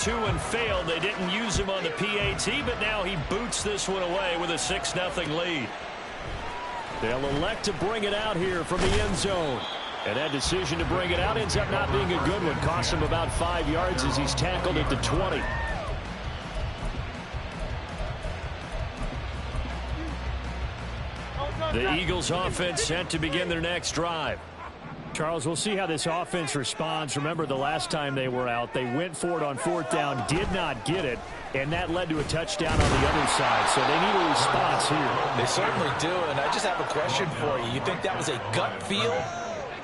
Two and failed. They didn't use him on the PAT, but now he boots this one away with a 6-0 lead. They'll elect to bring it out here from the end zone. And that decision to bring it out ends up not being a good one. Cost him about 5 yards as he's tackled at the 20. The Eagles offense set to begin their next drive. Charles, we'll see how this offense responds. Remember, the last time they were out, they went for it on 4th down, did not get it, and that led to a touchdown on the other side. So they need a response here. They certainly do, and I just have a question for you. You think that was a gut feel,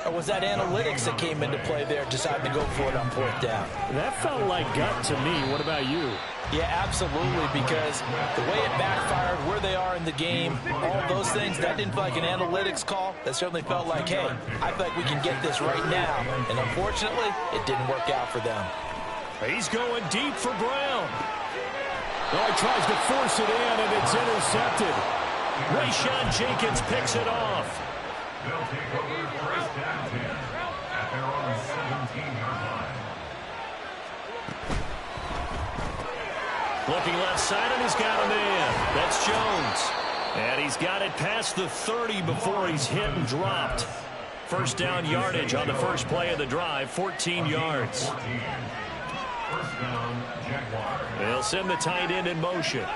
or was that analytics that came into play there, deciding to go for it on 4th down? That felt like gut to me. What about you? Yeah, absolutely, because the way it backfired, where they are in the game, all those things, that didn't feel like an analytics call. That certainly felt like, hey, I feel like we can get this right now. And unfortunately, it didn't work out for them. He's going deep for Brown. Oh, he tries to force it in, and it's intercepted. Rayshawn Jenkins picks it off. They'll take over 1st and 10 at their own 17-yard line. Looking left side, and he's got a man. That's Jones. And he's got it past the 30 before he's hit and dropped. First down yardage on the first play of the drive, 14 yards. 14. First down, Jaguars. They'll send the tight end in motion.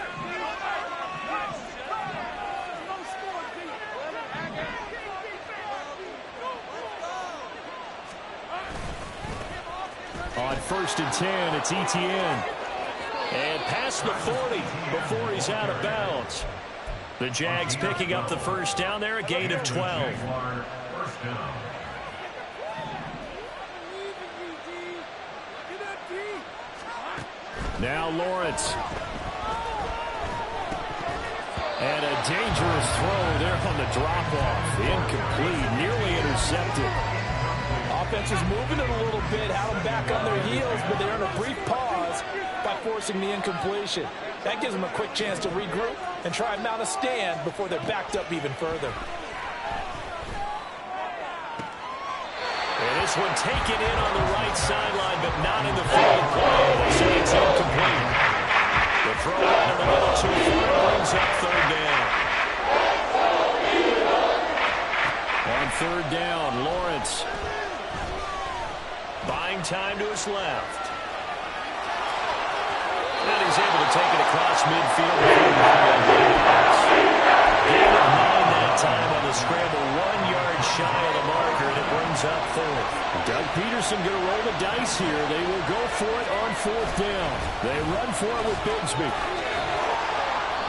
On 1st and 10, it's Etienne. And past the 40 before he's out of bounds. The Jags picking up the first down there, a gain of 12. First down. Now Lawrence. And a dangerous throw there on the drop-off. Incomplete, nearly intercepted. Offense is moving it a little bit, had them back on their heels, but they're in a brief pause by forcing the incompletion. That gives them a quick chance to regroup and try and mount a stand before they're backed up even further. And this one taken in on the right sideline, but not in the field play. They say it's incomplete. The throw out in the middle too far brings up 3rd down. On 3rd down, Lawrence. Buying time to his left. And he's able to take it across midfield. Gain of 9 that time on the scramble. 1 yard shy of the marker, and it brings up 4th. Doug Peterson going to roll the dice here. They will go for it on 4th down. They run for it with Bigsby.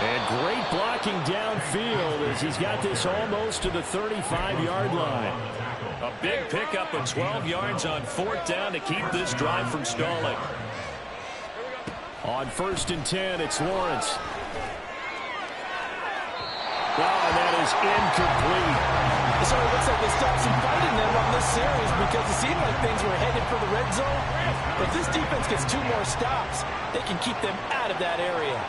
And great blocking downfield as he's got this almost to the 35-yard line. A big pickup of 12 yards on 4th down to keep this drive from stalling. On 1st and 10, it's Lawrence. Wow, and that is incomplete. So it looks like they stopped some fighting them on this series because it seemed like things were headed for the red zone. But if this defense gets 2 more stops, they can keep them out of that area.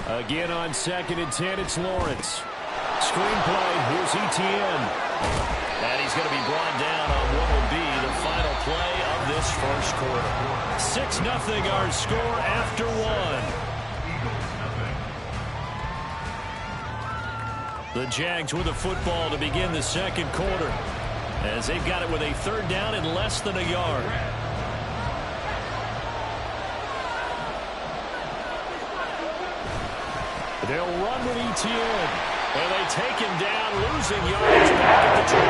Again on 2nd and 10, it's Lawrence. Screenplay, here's Etienne. And he's going to be brought down on what will be the final play of this first quarter. 6-0 our score after 1. The Jags with the football to begin the second quarter, as they've got it with a 3rd down and less than a yard. They'll run with Etienne. And they take him down, losing yards back at the 27.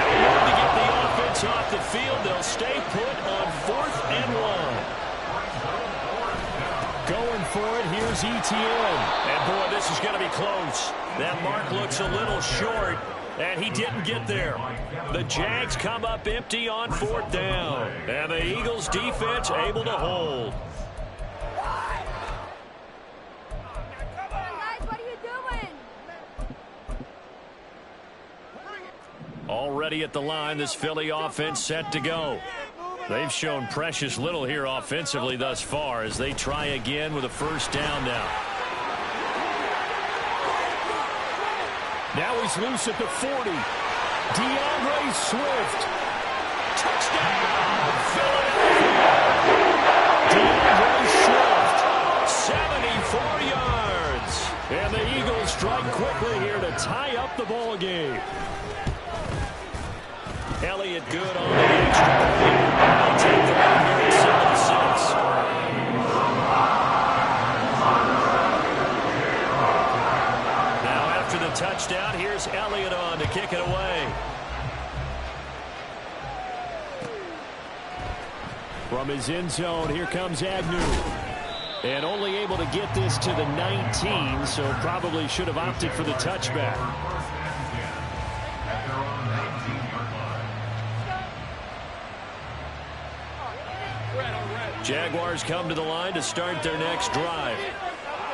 And no need to get the offense off the field. They'll stay put on 4th and 1. Going for it, here's Etienne. And boy, this is going to be close. That mark looks a little short, and he didn't get there. The Jags come up empty on 4th down. And the Eagles defense able to hold. Already at the line, this Philly offense set to go. They've shown precious little here offensively thus far as they try again with a 1st down now. Now he's loose at the 40. DeAndre Swift. Touchdown, Philadelphia. DeAndre Swift, 74 yards. And the Eagles strike quickly here to tie up the ball game. Elliott good on the extra point. They'll take the lead here at 7-6. Now after the touchdown, here's Elliott on to kick it away. From his end zone, here comes Agnew. And only able to get this to the 19, so probably should have opted for the touchback. Jaguars come to the line to start their next drive.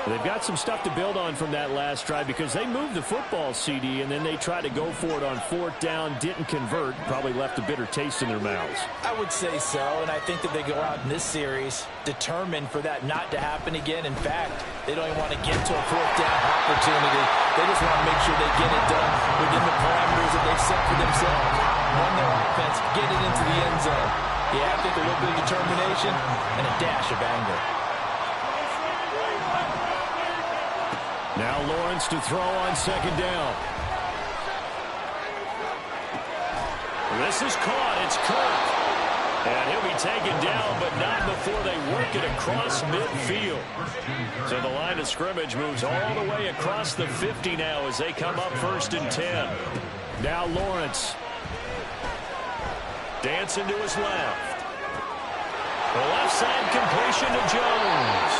They've got some stuff to build on from that last drive because they moved the football, CD, and then they tried to go for it on 4th down, didn't convert, probably left a bitter taste in their mouths. I would say so, and I think that they go out in this series determined for that not to happen again. In fact, they don't even want to get to a 4th down opportunity. They just want to make sure they get it done within the parameters that they've set for themselves. Run their offense, get it into the end zone. Yeah, I think a little bit of determination and a dash of anger. Now Lawrence to throw on 2nd down. This is caught. It's Kirk. And he'll be taken down, but not before they work it across midfield. So the line of scrimmage moves all the way across the 50 now as they come up 1st and 10. Now Lawrence. Dancing to his left. The left side completion to Jones.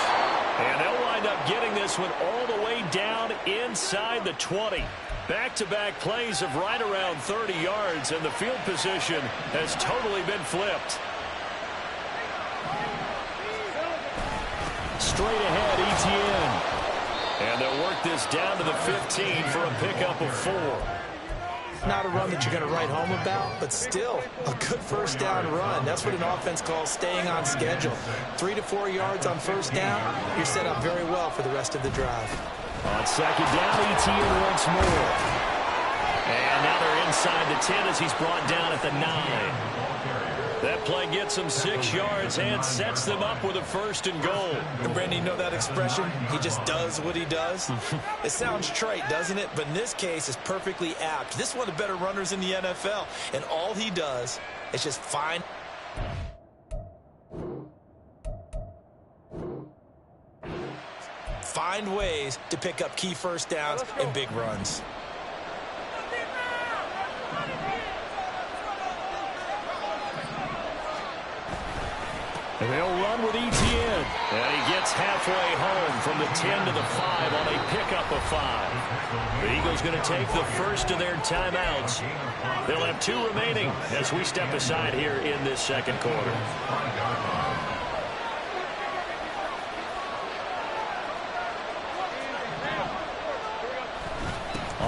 And they'll wind up getting this one all the way down inside the 20. Back-to-back plays of right around 30 yards, and the field position has totally been flipped. Straight ahead, Etienne. And they'll work this down to the 15 for a pickup of 4. Not a run that you're going to write home about, but still a good 1st down run. That's what an offense calls staying on schedule. 3 to 4 yards on 1st down, you're set up very well for the rest of the drive. On 2nd down, Etienne once more. And now they're inside the 10 as he's brought down at the 9. That play gets them 6 yards and sets them up with a 1st and goal. And Brandon, you know that expression? He just does what he does. It sounds trite, doesn't it? But in this case, it's perfectly apt. This is one of the better runners in the NFL. And all he does is just find ways to pick up key 1st downs and big runs. And they'll run with Etienne. And he gets halfway home from the 10 to the 5 on a pickup of 5. The Eagles going to take the first of their timeouts. They'll have 2 remaining as we step aside here in this 2nd quarter.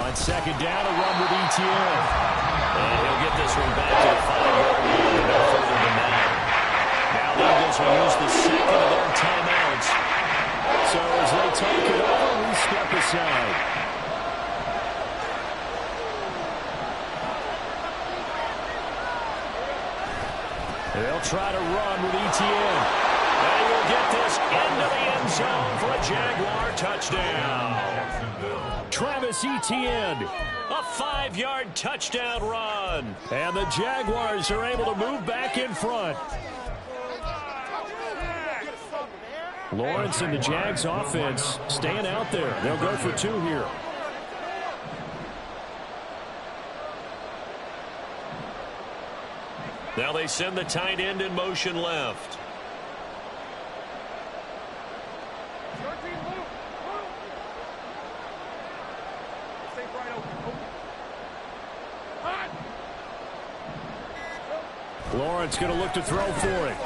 On 2nd down, a run with Etienne. And he'll get this one back to the 5-yard line. No further than that. Now the Eagles will use the 2nd of their timeouts. So as they take it over, we step aside. They'll try to run with Etienne. And he'll get this into the end zone for a Jaguar touchdown. Travis Etienne, a 5-yard touchdown run. And the Jaguars are able to move back in front. Lawrence and the Jags offense staying out there. They'll go for 2 here. Now they send the tight end in motion left. Lawrence going to look to throw for it.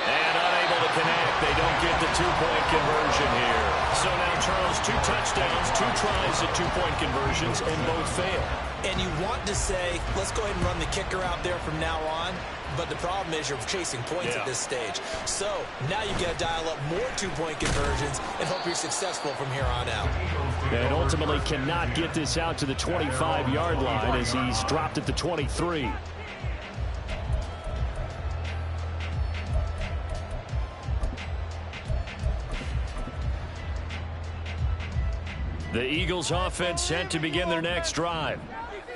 And unable to connect. They don't get the two-point conversion here. So now, Charles, 2 touchdowns, 2 tries at two-point conversions, and both fail. And you want to say, let's go ahead and run the kicker out there from now on. But the problem is you're chasing points at this stage. So now you've got to dial up more two-point conversions and hope you're successful from here on out. And ultimately cannot get this out to the 25-yard line as he's dropped at the 23. The Eagles offense set to begin their next drive.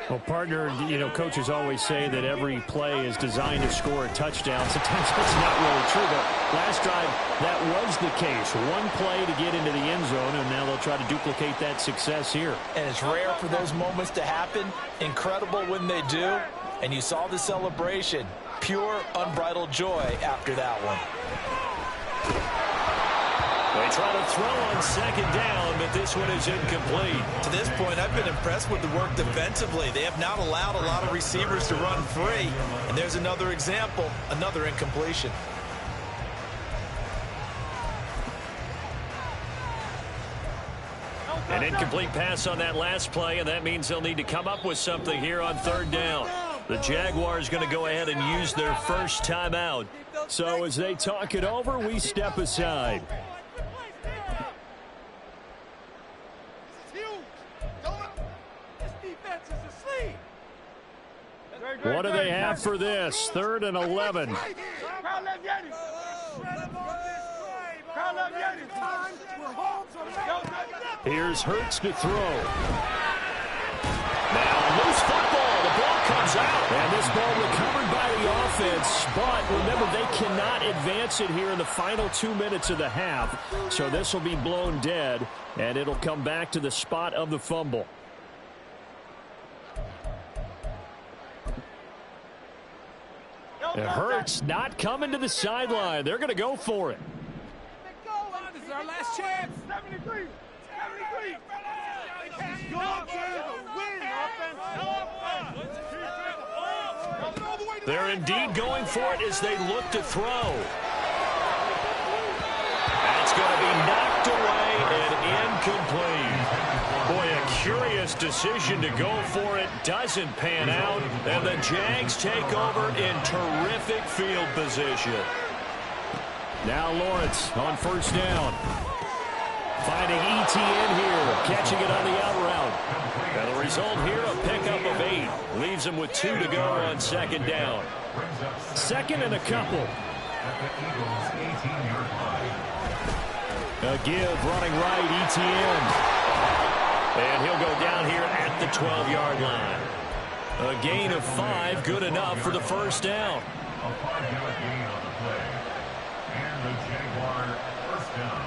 Well, partner, you know, coaches always say that every play is designed to score a touchdown. Sometimes that's not really true, but last drive, that was the case. One play to get into the end zone, and now they'll try to duplicate that success here. And it's rare for those moments to happen. Incredible when they do. And you saw the celebration. Pure, unbridled joy after that one. They try to throw on second down, but this one is incomplete. To this point, I've been impressed with the work defensively. They have not allowed a lot of receivers to run free. And there's another example, another incompletion. An incomplete pass on that last play, and that means they'll need to come up with something here on third down. The Jaguars going to go ahead and use their first timeout. So as they talk it over, we step aside. What do they have for this? 3rd and 11. Here's Hurts to throw. Now loose football. The ball comes out. And this ball recovered by the offense. But remember, they cannot advance it here in the final 2 minutes of the half. So this will be blown dead. And it'll come back to the spot of the fumble. It hurts not coming to the sideline. They're going to go for it. This is our last chance. 73. 73. They're indeed going for it as they look to throw. That's going to be knocked away and incomplete. Boy, a curious decision to go for it. Doesn't pan out. And the Jags take over in terrific field position. Now Lawrence on first down. Finding ETN here. Catching it on the out route. And the result here, a pickup of 8. Leaves him with 2 to go on second down. Second and a couple. A give running right, ETN. And he'll go down here at the 12-yard line. A gain of 5, good enough for the first down. A 5-yard gain on the play. And the Jaguar first down.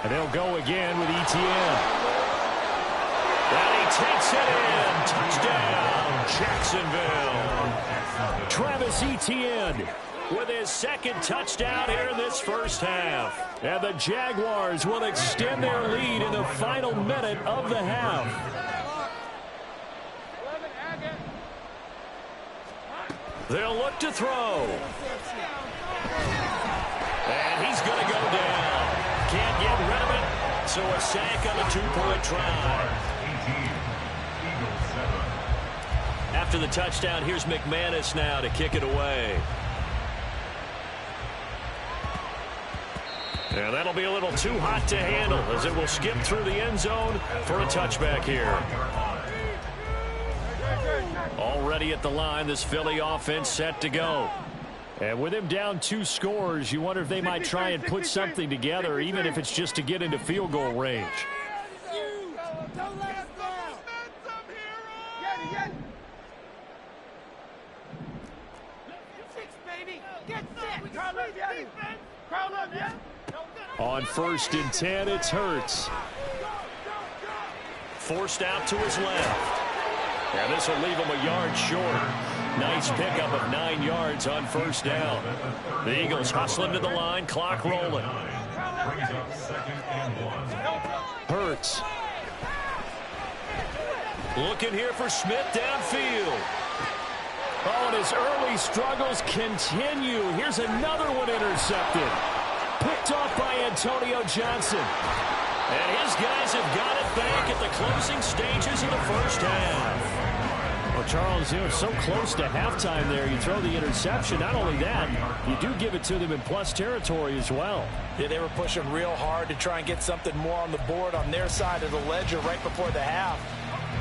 And they'll go again with ETN. And he takes it in. Touchdown, Jacksonville. Travis Etienne with his second touchdown here in this first half. And the Jaguars will extend their lead in the final minute of the half. They'll look to throw. And he's going to go down. Can't get rid of it. So a sack on a 2-point try. After the touchdown, here's McManus now to kick it away. And that'll be a little too hot to handle as it will skip through the end zone for a touchback here. Already at the line, this Philly offense set to go. And with him down 2 scores, you wonder if they might try and put something together, even if it's just to get into field goal range. On 1st and 10, it's Hurts. Forced out to his left. And this will leave him a yard short. Nice pickup of 9 yards on first down. The Eagles hustling to the line, clock rolling. Hurts. Looking here for Smith downfield. Oh, and his early struggles continue. Here's another one intercepted. Picked off by Antonio Johnson. And his guys have got it back at the closing stages of the first half. Well, Charles, you know, so close to halftime there. You throw the interception. Not only that, you do give it to them in plus territory as well. Yeah, they were pushing real hard to try and get something more on the board on their side of the ledger right before the half.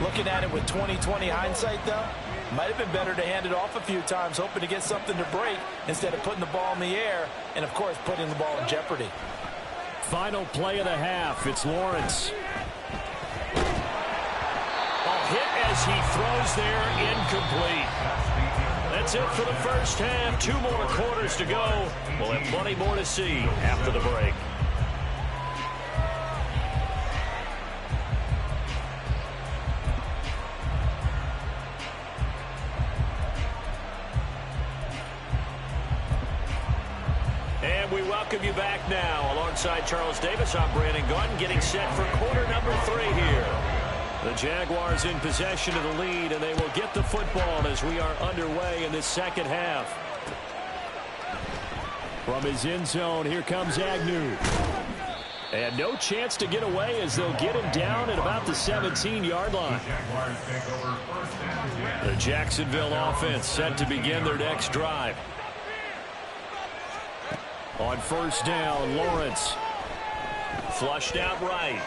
Looking at it with 20/20 hindsight, though, might have been better to hand it off a few times, hoping to get something to break instead of putting the ball in the air and, of course, putting the ball in jeopardy. Final play of the half. It's Lawrence. A hit as he throws there, incomplete. That's it for the first half. 2 more quarters to go. We'll have plenty more to see after the break. And we welcome you back now. Alongside Charles Davis, I'm Brandon Gaudin, getting set for quarter number 3 here. The Jaguars in possession of the lead, and they will get the football as we are underway in this second half. From his end zone, here comes Agnew. And no chance to get away as they'll get him down at about the 17-yard line. The Jacksonville offense set to begin their next drive. On first down, Lawrence. Flushed out right.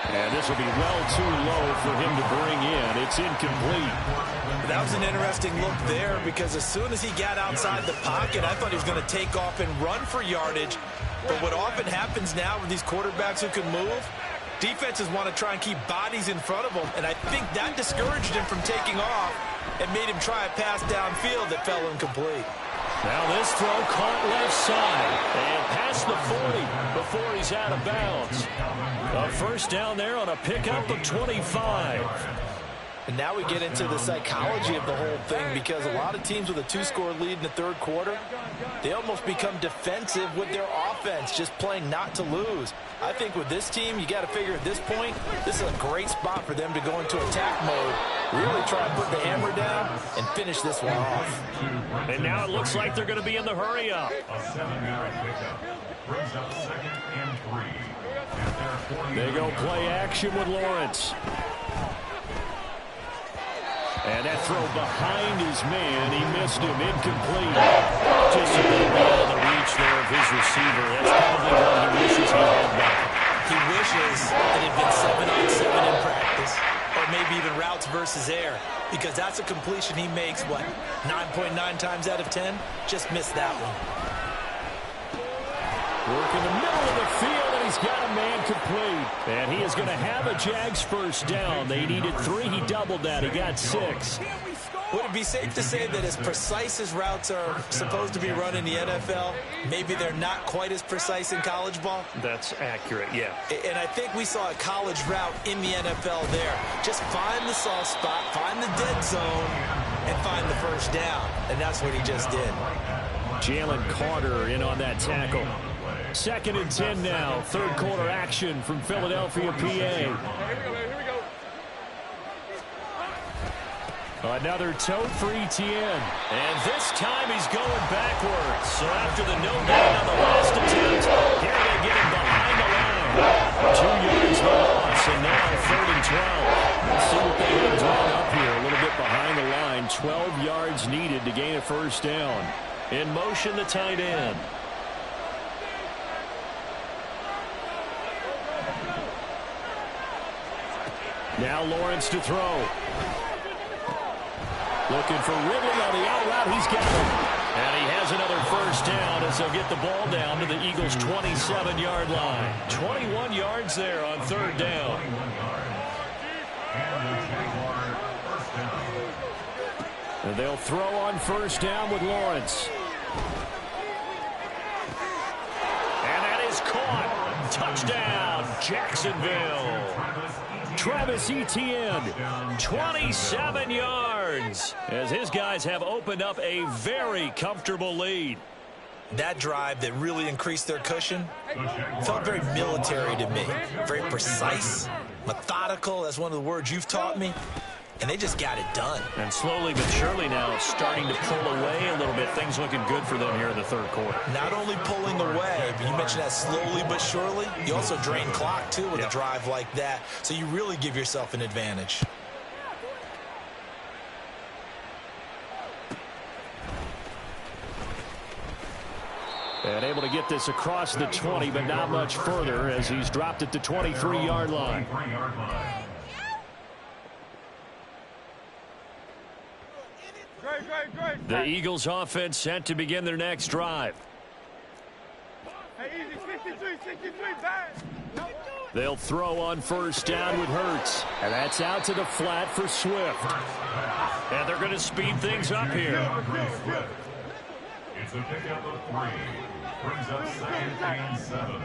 And this will be well too low for him to bring in. It's incomplete. That was an interesting look there because as soon as he got outside the pocket, I thought he was going to take off and run for yardage. But what often happens now with these quarterbacks who can move, defenses want to try and keep bodies in front of them. And I think that discouraged him from taking off and made him try a pass downfield that fell incomplete. Now this throw caught left side and past the 40 before he's out of bounds. A first down there on a pickup of 25. And now we get into the psychology of the whole thing because a lot of teams with a 2-score lead in the third quarter, they almost become defensive with their offense, just playing not to lose. I think with this team, you got to figure at this point, this is a great spot for them to go into attack mode, really try and put the hammer down and finish this one off. And now it looks like they're going to be in the hurry-up. A 7-yard pickup brings up 2nd and 3. They go play action with Lawrence. And that throw behind his man, he missed him, incomplete. Just a bit beyond the reach there of his receiver. That's probably what he wishes he had back. He wishes that it had been 7-on-7 in practice, or maybe even routes versus air, because that's a completion he makes, what, 9.9 times out of 10? Just missed that one. Work in the middle of the field, and he's got a man complete. And he is going to have a Jags first down. They needed 3. He doubled that. He got 6. Would it be safe to say that as precise as routes are supposed to be run in the NFL, maybe they're not quite as precise in college ball? That's accurate, yeah. And I think we saw a college route in the NFL there. Just find the soft spot, find the dead zone, and find the first down. And that's what he just did. Jalen Carter in on that tackle. 2nd and 10 now. Third quarter action from Philadelphia, PA. Another toe for Etienne. And this time he's going backwards. So after the no gain on the last attempt, here they get him behind the line. 2 yards the loss, and now 3rd and 12. Let's see what they have drawn up here. A little bit behind the line. 12 yards needed to gain a first down. In motion, the tight end. Now Lawrence to throw. Looking for Ridley on the out route. He's got him. And he has another first down as they'll get the ball down to the Eagles' 27-yard line. 21 yards there on 3rd down. And they'll throw on first down with Lawrence. And that is caught. Touchdown, Jacksonville. Travis Etienne, 27 yards, as his guys have opened up a very comfortable lead. That drive that really increased their cushion felt very military to me. Very precise, methodical, that's one of the words you've taught me. and they just got it done. And slowly but surely now starting to pull away a little bit. Things looking good for them here in the third quarter. Not only pulling away, but you mentioned that slowly but surely. You also drain clock, too, with a drive like that. So you really give yourself an advantage. And able to get this across the 20, but not much further as he's dropped at the 23-yard line. The Eagles offense set to begin their next drive. They'll throw on first down with Hurts. And that's out to the flat for Swift. And they're going to speed things up here. It's a pickup of 3. Brings up 2nd and 7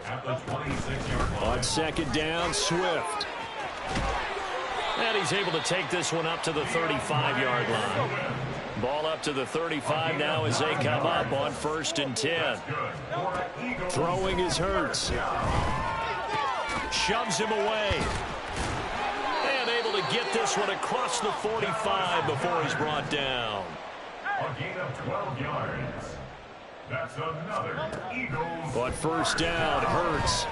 at the 26-yard line. On second down, Swift. And he's able to take this one up to the 35-yard line. Ball up to the 35 now as they come up on 1st and 10. Throwing is Hurts. Shoves him away. And able to get this one across the 45 before he's brought down. A gain of 12 yards. That's another Eagles. But first down, Hurts.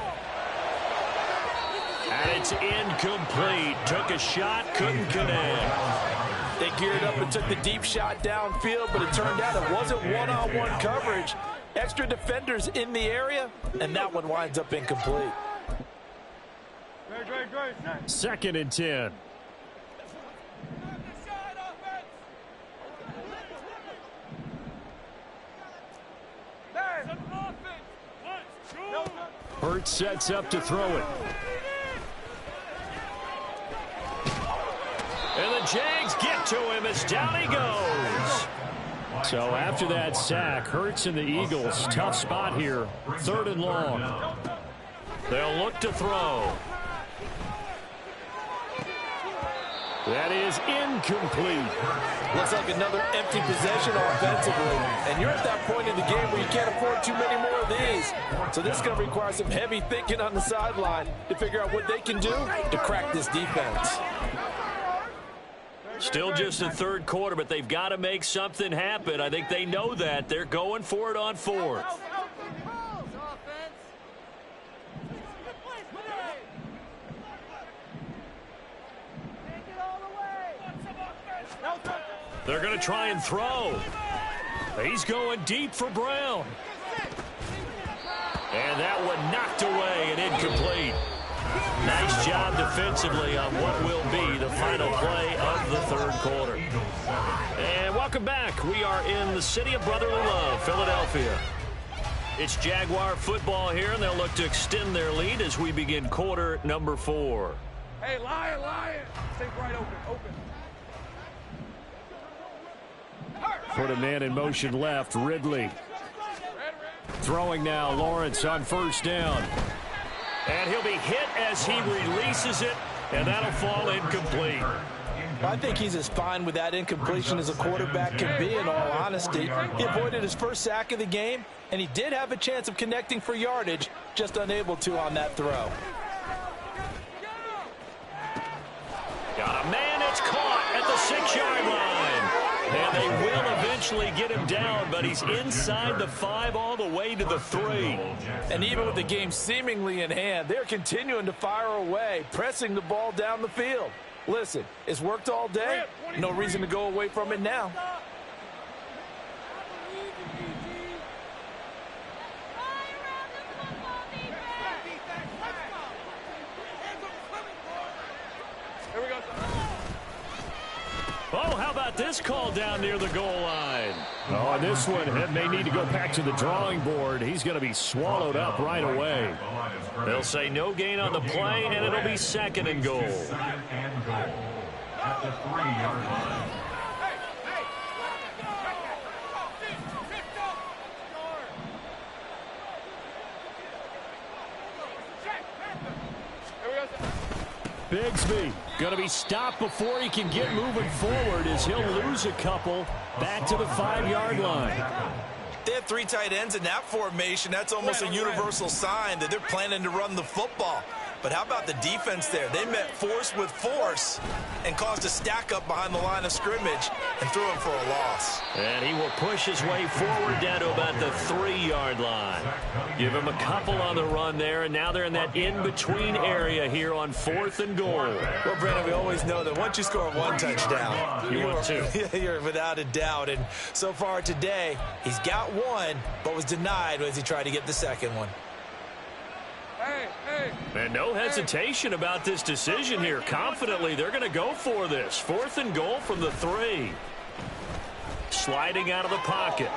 And it's incomplete. Took a shot, couldn't connect. They geared up and took the deep shot downfield, but it turned out it wasn't one-on-one coverage. Extra defenders in the area, and that one winds up incomplete. 2nd and 10. Hurts sets up to throw it. And the Jags get to him as down he goes. So after that sack, Hurts and the Eagles, tough spot here. 3rd and long. They'll look to throw. That is incomplete. Looks like another empty possession offensively. And you're at that point in the game where you can't afford too many more of these. So this is going to require some heavy thinking on the sideline to figure out what they can do to crack this defense. Still just the 3rd quarter, but they've got to make something happen. I think they know that. They're going for it on 4th. They're going to try and throw. He's going deep for Brown. And that one knocked away and incomplete. Nice job defensively on what will be the final play of the 3rd quarter. And welcome back. We are in the city of brotherly love, Philadelphia. It's Jaguar football here, and they'll look to extend their lead as we begin quarter number 4. Hey, Lion. Take right open. Put a man in motion left, Ridley. Throwing now, Lawrence on first down. And he'll be hit as he releases it, and that'll fall incomplete. I think he's as fine with that incompletion as a quarterback can be, in all honesty. He avoided his first sack of the game, and he did have a chance of connecting for yardage, just unable to on that throw. Got a man, it's caught at the 6-yard line. And they will eventually get him down, but he's inside the 5 all the way to the 3. And even with the game seemingly in hand, they're continuing to fire away, pressing the ball down the field. Listen, it's worked all day. No reason to go away from it now. Oh, how about this call down near the goal line? Oh, this one may need to go back to the drawing board. He's going to be swallowed up right away. They'll say no gain on the play, and it'll be 2nd and goal. 2nd and goal at the 3-yard line. Bigsby going to be stopped before he can get moving forward as he'll lose a couple back to the 5-yard line. They have 3 tight ends in that formation. That's almost a universal sign that they're planning to run the football. But how about the defense there? They met force with force and caused a stack up behind the line of scrimmage and threw him for a loss. And he will push his way forward down to about the 3-yard line. Give him a couple on the run there, and now they're in that in-between area here on 4th and goal. Well, Brandon, we always know that once you score one touchdown, you want two. You're without a doubt. And so far today, he's got one, but was denied as he tried to get the second one. And no hesitation about this decision here. Confidently, they're going to go for this. 4th and goal from the 3. Sliding out of the pocket.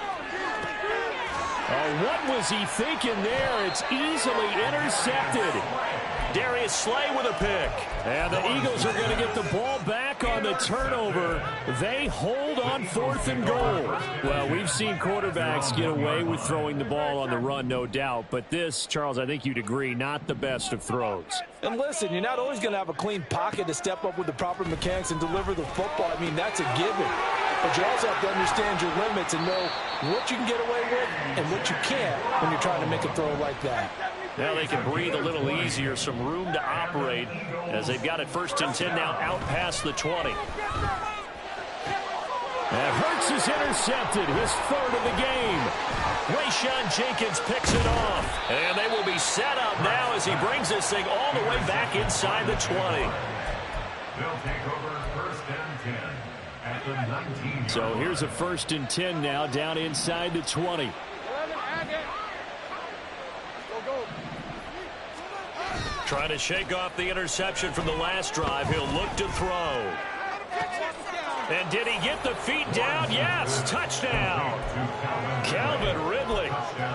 What was he thinking there? It's easily intercepted. Darius Slay with a pick. And the Eagles are going to get the ball back on the turnover. They hold on 4th and goal. Well, we've seen quarterbacks get away with throwing the ball on the run, no doubt. But this, Charles, I think you'd agree, not the best of throws. And listen, you're not always going to have a clean pocket to step up with the proper mechanics and deliver the football. I mean, that's a given. But you also have to understand your limits and know what you can get away with and what you can't when you're trying to make a throw like that. Now they can breathe a little easier, some room to operate as they've got it 1st and 10 now out past the 20. And Hurts is intercepted, his 3rd of the game. Rayshawn Jenkins picks it off. And they will be set up now as he brings this thing all the way back inside the 20. They'll take over 1st and 10 at the 19. So here's a 1st and 10 now down inside the 20. Trying to shake off the interception from the last drive. He'll look to throw. And did he get the feet down? Yes, touchdown. Calvin Ridley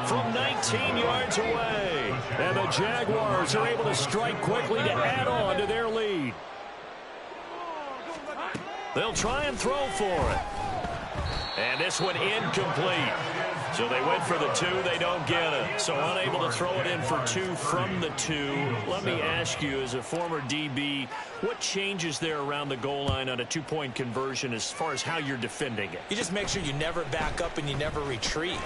from 19 yards away. And the Jaguars are able to strike quickly to add on to their lead. They'll try and throw for it. And this one incomplete. So they went for the 2. They don't get it. So unable to throw it in for 2 from the 2. Let me ask you, as a former DB, what changes there around the goal line on a 2-point conversion as far as how you're defending it? You just make sure you never back up and you never retreat.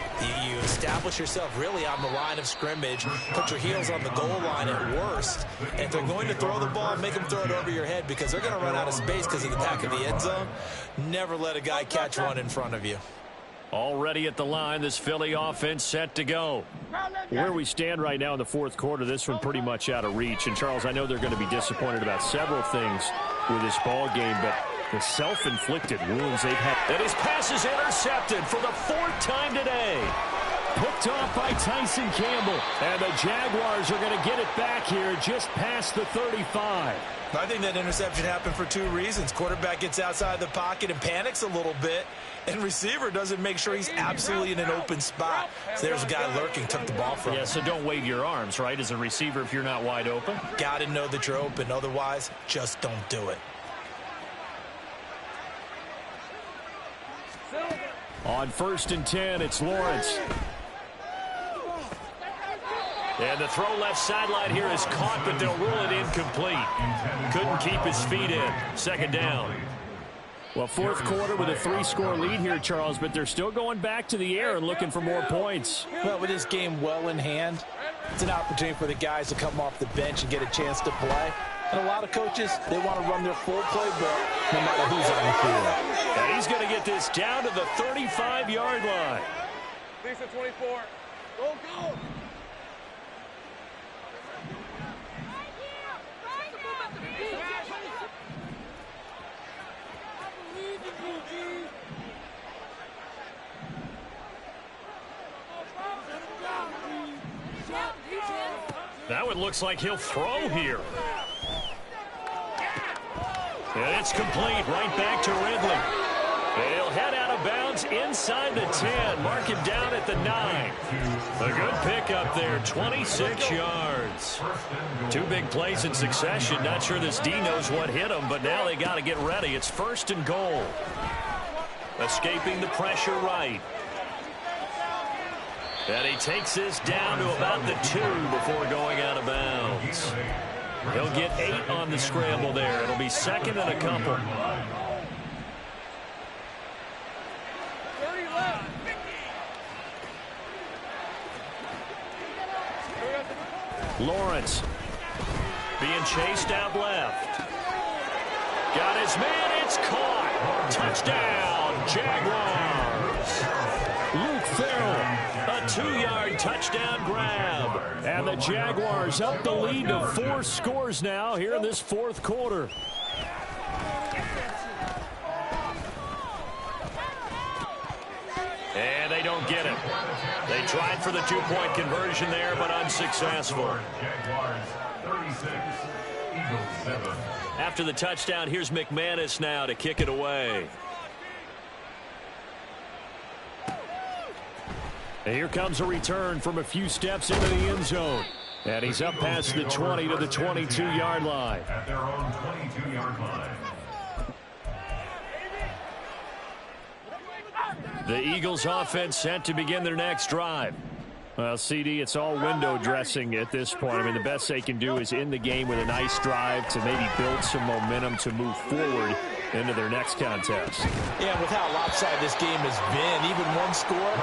You establish yourself really on the line of scrimmage, put your heels on the goal line at worst. And if they're going to throw the ball, make them throw it over your head because they're going to run out of space because of the back of the end zone. Never let a guy catch one in front of you. Already at the line, this Philly offense set to go. Where we stand right now in the 4th quarter, this one pretty much out of reach. And, Charles, I know they're going to be disappointed about several things with this ball game, but the self-inflicted wounds they've had. And his pass is intercepted for the 4th time today. Picked off by Tyson Campbell. And the Jaguars are going to get it back here just past the 35. I think that interception happened for 2 reasons. Quarterback gets outside the pocket and panics a little bit, and receiver doesn't make sure he's absolutely in an open spot. So there's a guy lurking, took the ball from him. Yeah, so don't wave your arms, right, as a receiver if you're not wide open. Got to know that you're open. Otherwise, just don't do it. On 1st and 10, it's Lawrence. And the throw left sideline here is caught, but they'll rule it incomplete. Couldn't keep his feet in. 2nd down. Well, 4th quarter with a 3-score lead here, Charles, but they're still going back to the air and looking for more points. Well, with this game well in hand, it's an opportunity for the guys to come off the bench and get a chance to play. And a lot of coaches, they want to run their full playbook no matter who's on the field. And he's going to get this down to the 35-yard line. Lisa 24. Go, go. Now it looks like he'll throw here. And it's complete right back to Ridley. He'll head out of bounds inside the 10. Mark him down at the 9. A good pickup there, 26 yards. 2 big plays in succession. Not sure this D knows what hit him, but now they got to get ready. It's 1st and goal. Escaping the pressure right. And he takes this down to about the 2 before going out of bounds. He'll get 8 on the scramble there. It'll be 2nd and a couple. Lawrence. Being chased out left. Got his man. It's caught. Touchdown, Jaguars. Luke Farrell, a 2-yard touchdown grab. And the Jaguars up the lead to 4 scores now here in this fourth quarter. And they don't get it. They tried for the 2-point conversion there, but unsuccessful. Jaguars 36, Eagles 7. After the touchdown, here's McManus now to kick it away. And here comes a return from a few steps into the end zone. And he's up past the 20 to the 22-yard line. At their own 22-yard line. The Eagles offense set to begin their next drive. Well, CD, it's all window dressing at this point. I mean, the best they can do is end the game with a nice drive to maybe build some momentum to move forward into their next contest. Yeah, with how lopsided this game has been, even one score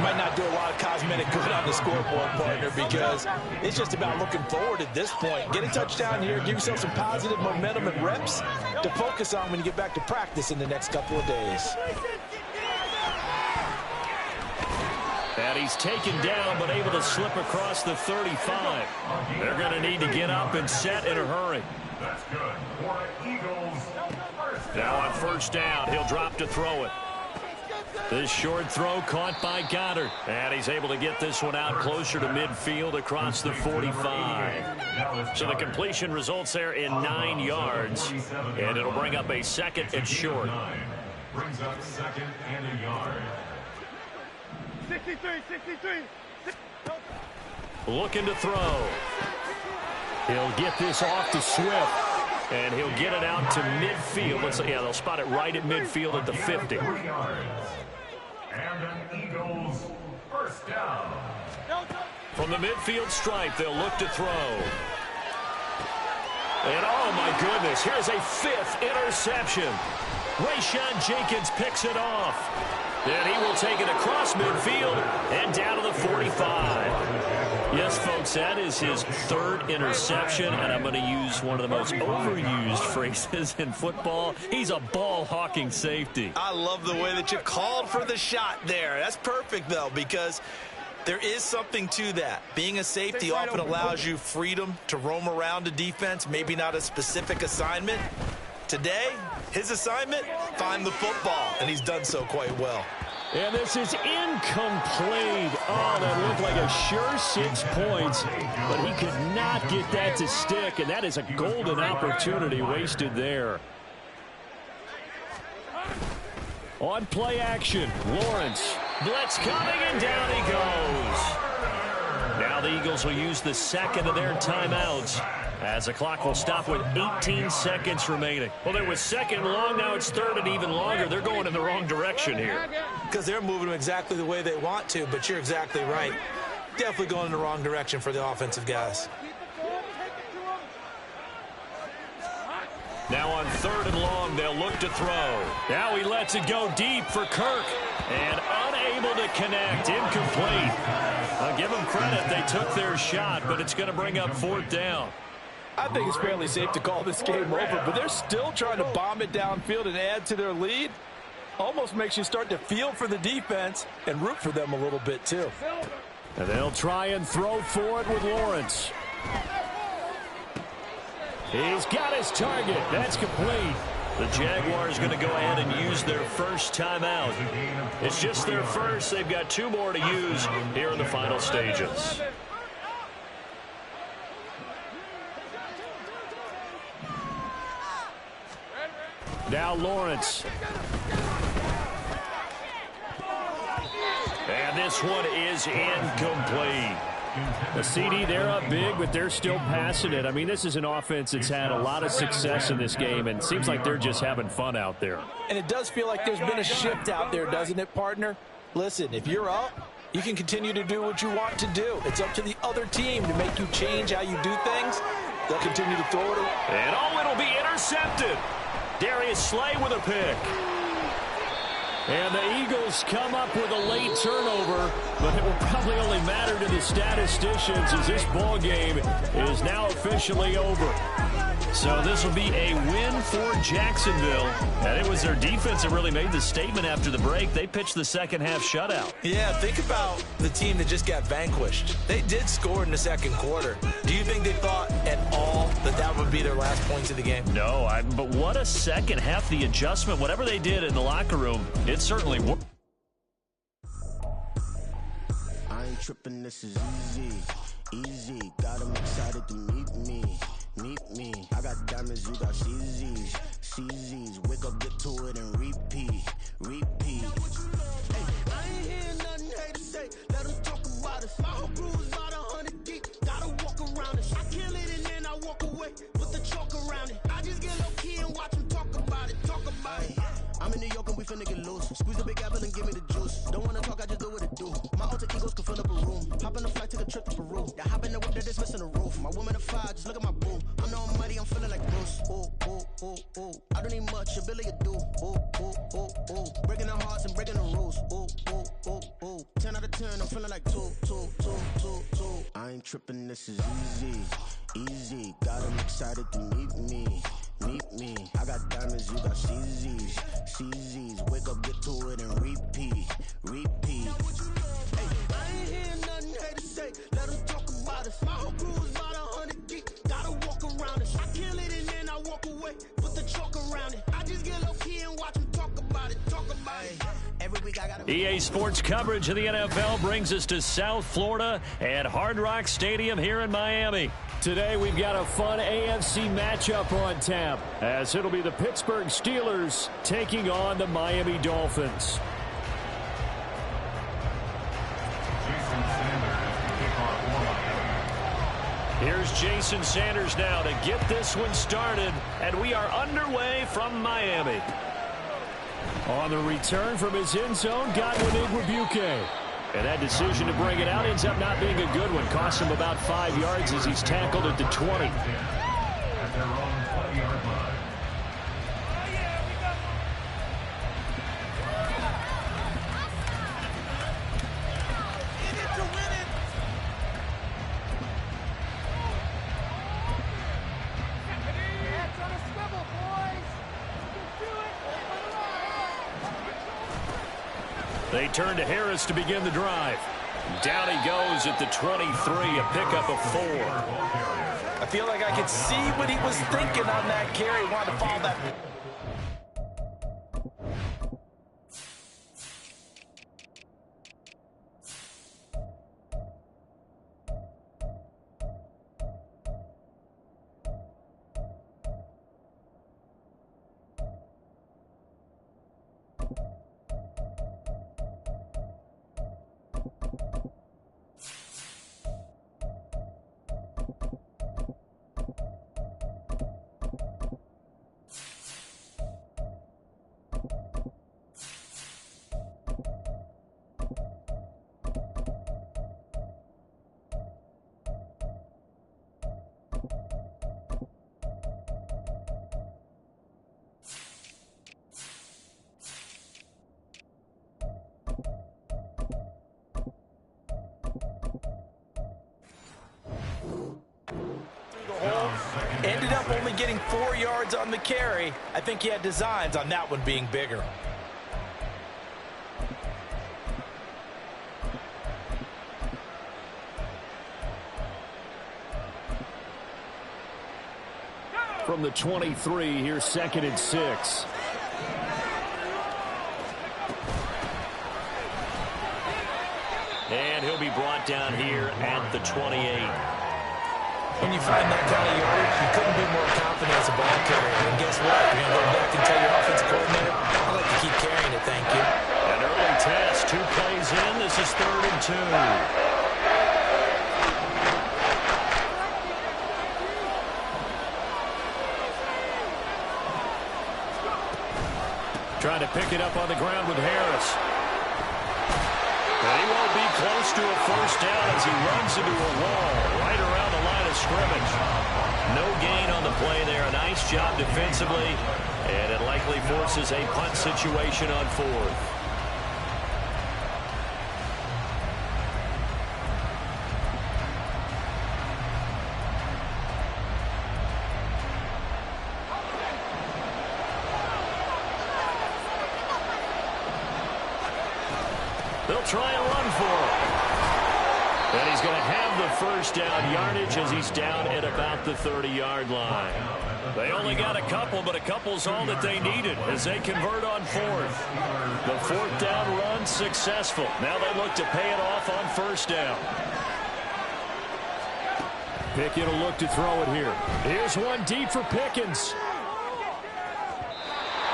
might not do a lot of cosmetic good on the scoreboard, partner, because it's just about looking forward at this point. Get a touchdown here, give yourself some positive momentum and reps to focus on when you get back to practice in the next couple of days. And he's taken down, but able to slip across the 35. They're going to need to get up and set in a hurry. That's good for the Eagles. Now on first down, he'll drop to throw it. This short throw caught by Goddard. And he's able to get this one out closer to midfield across the 45. So the completion results there in 9 yards. And it'll bring up a second and short. Brings up second and a yard. 63. Looking to throw. He'll get this off to Swift. And he'll get it out to midfield. Yeah, they'll spot it right at midfield at the 50. 3 yards. And an Eagles first down. From the midfield stripe, they'll look to throw. And oh my goodness, here's a 5th interception. Rayshon Jenkins picks it off. Then he will take it across midfield and down to the 45. Yes, folks, that is his 3rd interception, and I'm going to use one of the most overused phrases in football. He's a ball-hawking safety. I love the way that you called for the shot there. That's perfect, though, because there is something to that. Being a safety often allows you freedom to roam around a defense, maybe not a specific assignment. Today, his assignment, find the football, and he's done so quite well. And this is incomplete. Oh, that looked like a sure 6 points, but he could not get that to stick, and that is a golden opportunity wasted there. On play action, Lawrence. Blitz coming, and down he goes. Now the Eagles will use the second of their timeouts, as the clock will stop with 18 seconds remaining. Well, there was second long, now it's third and even longer. They're going in the wrong direction here. Because they're moving them exactly the way they want to, but you're exactly right. Definitely going in the wrong direction for the offensive guys. Now on 3rd and long, they'll look to throw. Now he lets it go deep for Kirk. And unable to connect, incomplete. I'll give them credit, they took their shot, but it's going to bring up 4th down. I think it's fairly safe to call this game over, but they're still trying to bomb it downfield and add to their lead. Almost makes you start to feel for the defense and root for them a little bit, too. And they'll try and throw for it with Lawrence. He's got his target. That's complete. The Jaguars going to go ahead and use their first timeout. It's just their first. They've got 2 more to use here in the final stages. Now Lawrence. And this one is incomplete. The CD, they're up big, but they're still passing it. I mean, this is an offense that's had a lot of success in this game, and it seems like they're just having fun out there. And it does feel like there's been a shift out there, doesn't it, partner? Listen, if you're up, you can continue to do what you want to do. It's up to the other team to make you change how you do things. They'll continue to throw it. And it'll be intercepted. Darius Slay with a pick. And the Eagles come up with a late turnover, but it will probably only matter to the statisticians as this ball game is now officially over. So this will be a win for Jacksonville. And it was their defense that really made the statement after the break. They pitched the second half shutout. Yeah, think about the team that just got vanquished. They did score in the second quarter. Do you think they thought at all that that would be their last points of the game? No, but what a second half. The adjustment, whatever they did in the locker room, it certainly worked. I ain't tripping, this is easy. Got them excited to meet me. I got diamonds, you got CZs. Wake up, get to it, and repeat. Hey, I ain't hearing nothing haters say. Let them talk about us. My whole crew is about 100 deep. Gotta walk around it. I kill it and then I walk away with the chalk around it. I just get low key and watch them talk about it. I'm in New York and we finna get loose. Squeeze the big apple and give me the juice. Don't wanna talk, I just do what it do. My alter egos can fill up a room. Hop on a flight, take a trip to Peru. Yeah, hop in the whip that is missing the roof. My woman a fire, just look at my boo. I'm the almighty, I'm feeling like Bruce. Ooh. I don't need much, ability to do. Ooh. Breaking the hearts and breaking the rules. Ooh. 10 out of 10, I'm feeling like two. I ain't tripping, this is easy. Got them excited to meet me. I got diamonds, you got CZs. Wake up, get to it, and repeat. Hey, I ain't hearing nothing haters say. Let them talk about us. My whole crew is about 100 deep. Gotta walk around it. I kill it and then I walk away. Put the chalk around it. I just get low key and watch them talk about it. Every week I gotta... EA Sports coverage of the NFL brings us to South Florida at Hard Rock Stadium here in Miami. Today we've got a fun AFC matchup on tap, as it'll be the Pittsburgh Steelers taking on the Miami Dolphins. Here's Jason Sanders now to get this one started, and we are underway from Miami. On the return from his end zone, Godwin Igwebuike. And that decision to bring it out ends up not being a good one. Cost him about 5 yards as he's tackled at the 20. At their own 20-yard line. They turn to Harris to begin the drive. Down he goes at the 23, a pickup of 4. I feel like I could see what he was thinking on that carry. He wanted to follow that. Ended up only getting 4 yards on the carry. I think he had designs on that one being bigger. From the 23, here's 2nd and 6. And he'll be brought down here at the 28. When you find that kind of yardage, you couldn't be more confident as a ball carrier. And guess what? You're going to go back and tell your offensive coordinator, I'd like to keep carrying it, thank you. An early test, 2 plays in. This is 3rd and 2. Trying to pick it up on the ground with Harris. But he won't be close to a first down as he runs into a wall right around the line of scrimmage. No gain on the play there. A nice job defensively, and it likely forces a punt situation on 4th. They'll try and run for it. And he's going to have the first down yardage as he's down at about the 30-yard line. They only got a couple, but a couple's all that they needed as they convert on fourth. The fourth down run successful. Now they look to pay it off on first down. Pickett will look to throw it here. Here's one deep for Pickens.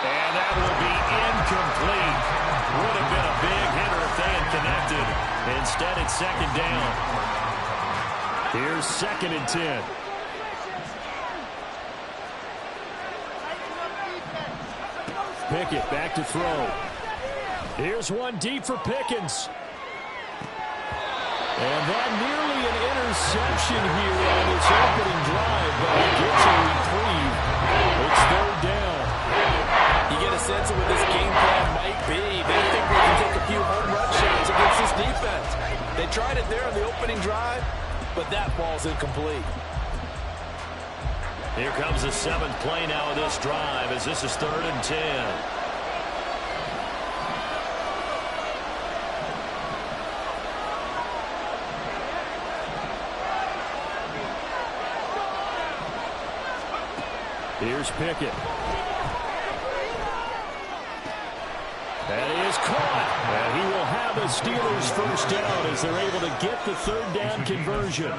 And that will be incomplete. Would have been a big hitter if they had connected. Instead, it's second down. Here's 2nd and 10. Pickett back to throw. Here's one deep for Pickens. And that nearly an interception here on its opening drive, but it gets a reprieve. It's 3rd down. You get a sense of what this game plan might be. They think they can take a few home run shots against this defense. They tried it there on the opening drive, but that ball's incomplete. Here comes the 7th play now of this drive as this is 3rd and 10. Here's Pickett. That is caught. And he will have the Steelers first down as they're able to get the 3rd down conversion.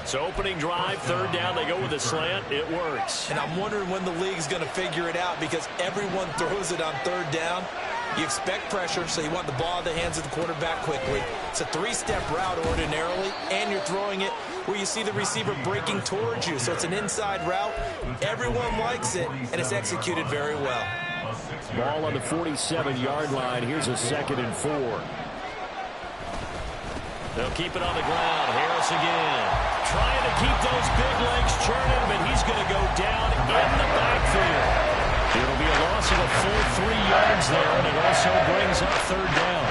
So opening drive, 3rd down, they go with a slant. It works. And I'm wondering when the league's going to figure it out because everyone throws it on 3rd down. You expect pressure, so you want the ball in the hands of the quarterback quickly. It's a 3-step route ordinarily, and you're throwing it where you see the receiver breaking towards you. So it's an inside route. Everyone likes it, and it's executed very well. Ball on the 47-yard line. Here's a 2nd and 4. They'll keep it on the ground. Harris again. Trying to keep those big legs churning, but he's going to go down in the backfield. It'll be a loss of a full 3 yards there, and it also brings up 3rd down.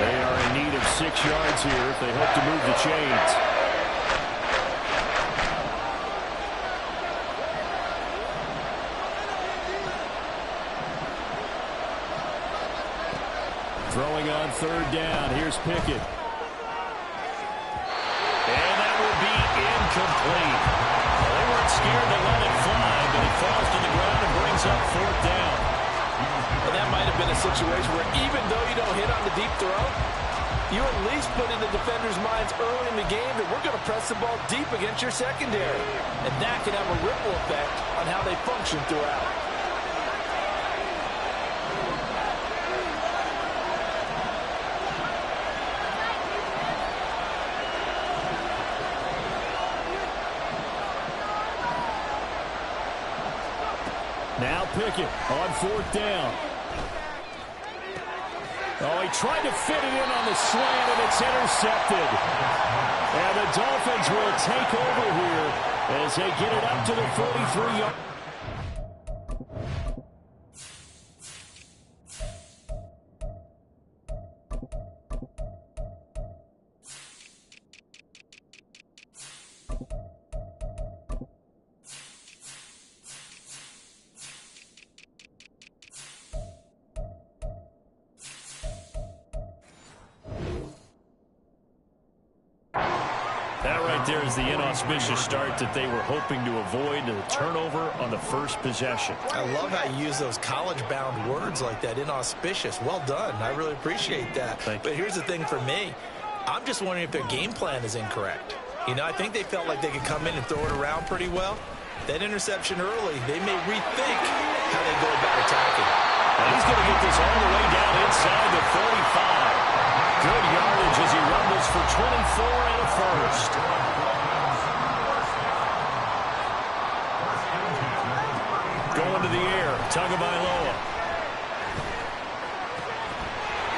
They are in need of 6 yards here if they hope to move the chains. Throwing on 3rd down. Here's Pickett. And that will be incomplete. They weren't scared. They let it fly, but it falls to the ground and brings up 4th down. And that might have been a situation where even though you don't hit on the deep throw, you at least put in the defenders' minds early in the game that we're going to press the ball deep against your secondary. And that can have a ripple effect on how they function throughout. Now Pickett on 4th down. Oh, he tried to fit it in on the slant, and it's intercepted. And the Dolphins will take over here as they get it up to the 43-yard. There is the inauspicious start that they were hoping to avoid, the turnover on the first possession. I love how you use those college-bound words like that, inauspicious. Well done. I really appreciate that. But here's the thing for me. I'm just wondering if their game plan is incorrect. You know, I think they felt like they could come in and throw it around pretty well. That interception early, they may rethink how they go about attacking. And he's going to get this all the way down inside the 45. Good yardage as he rumbles for 24 and a first. Going to the air, Tagovailoa.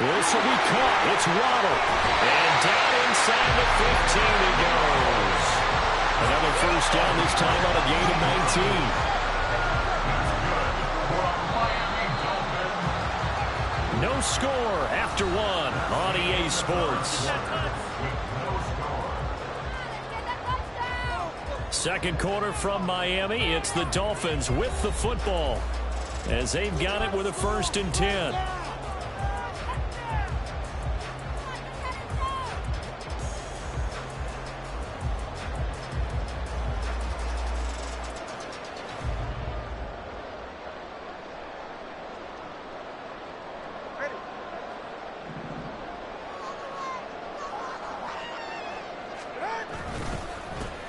This will be caught. It's Waddle. And down inside the 15 it goes. Another first down, this time on a gain of 19. No score after 1 on EA Sports. Second quarter from Miami. It's the Dolphins with the football as they've got it with a 1st and 10.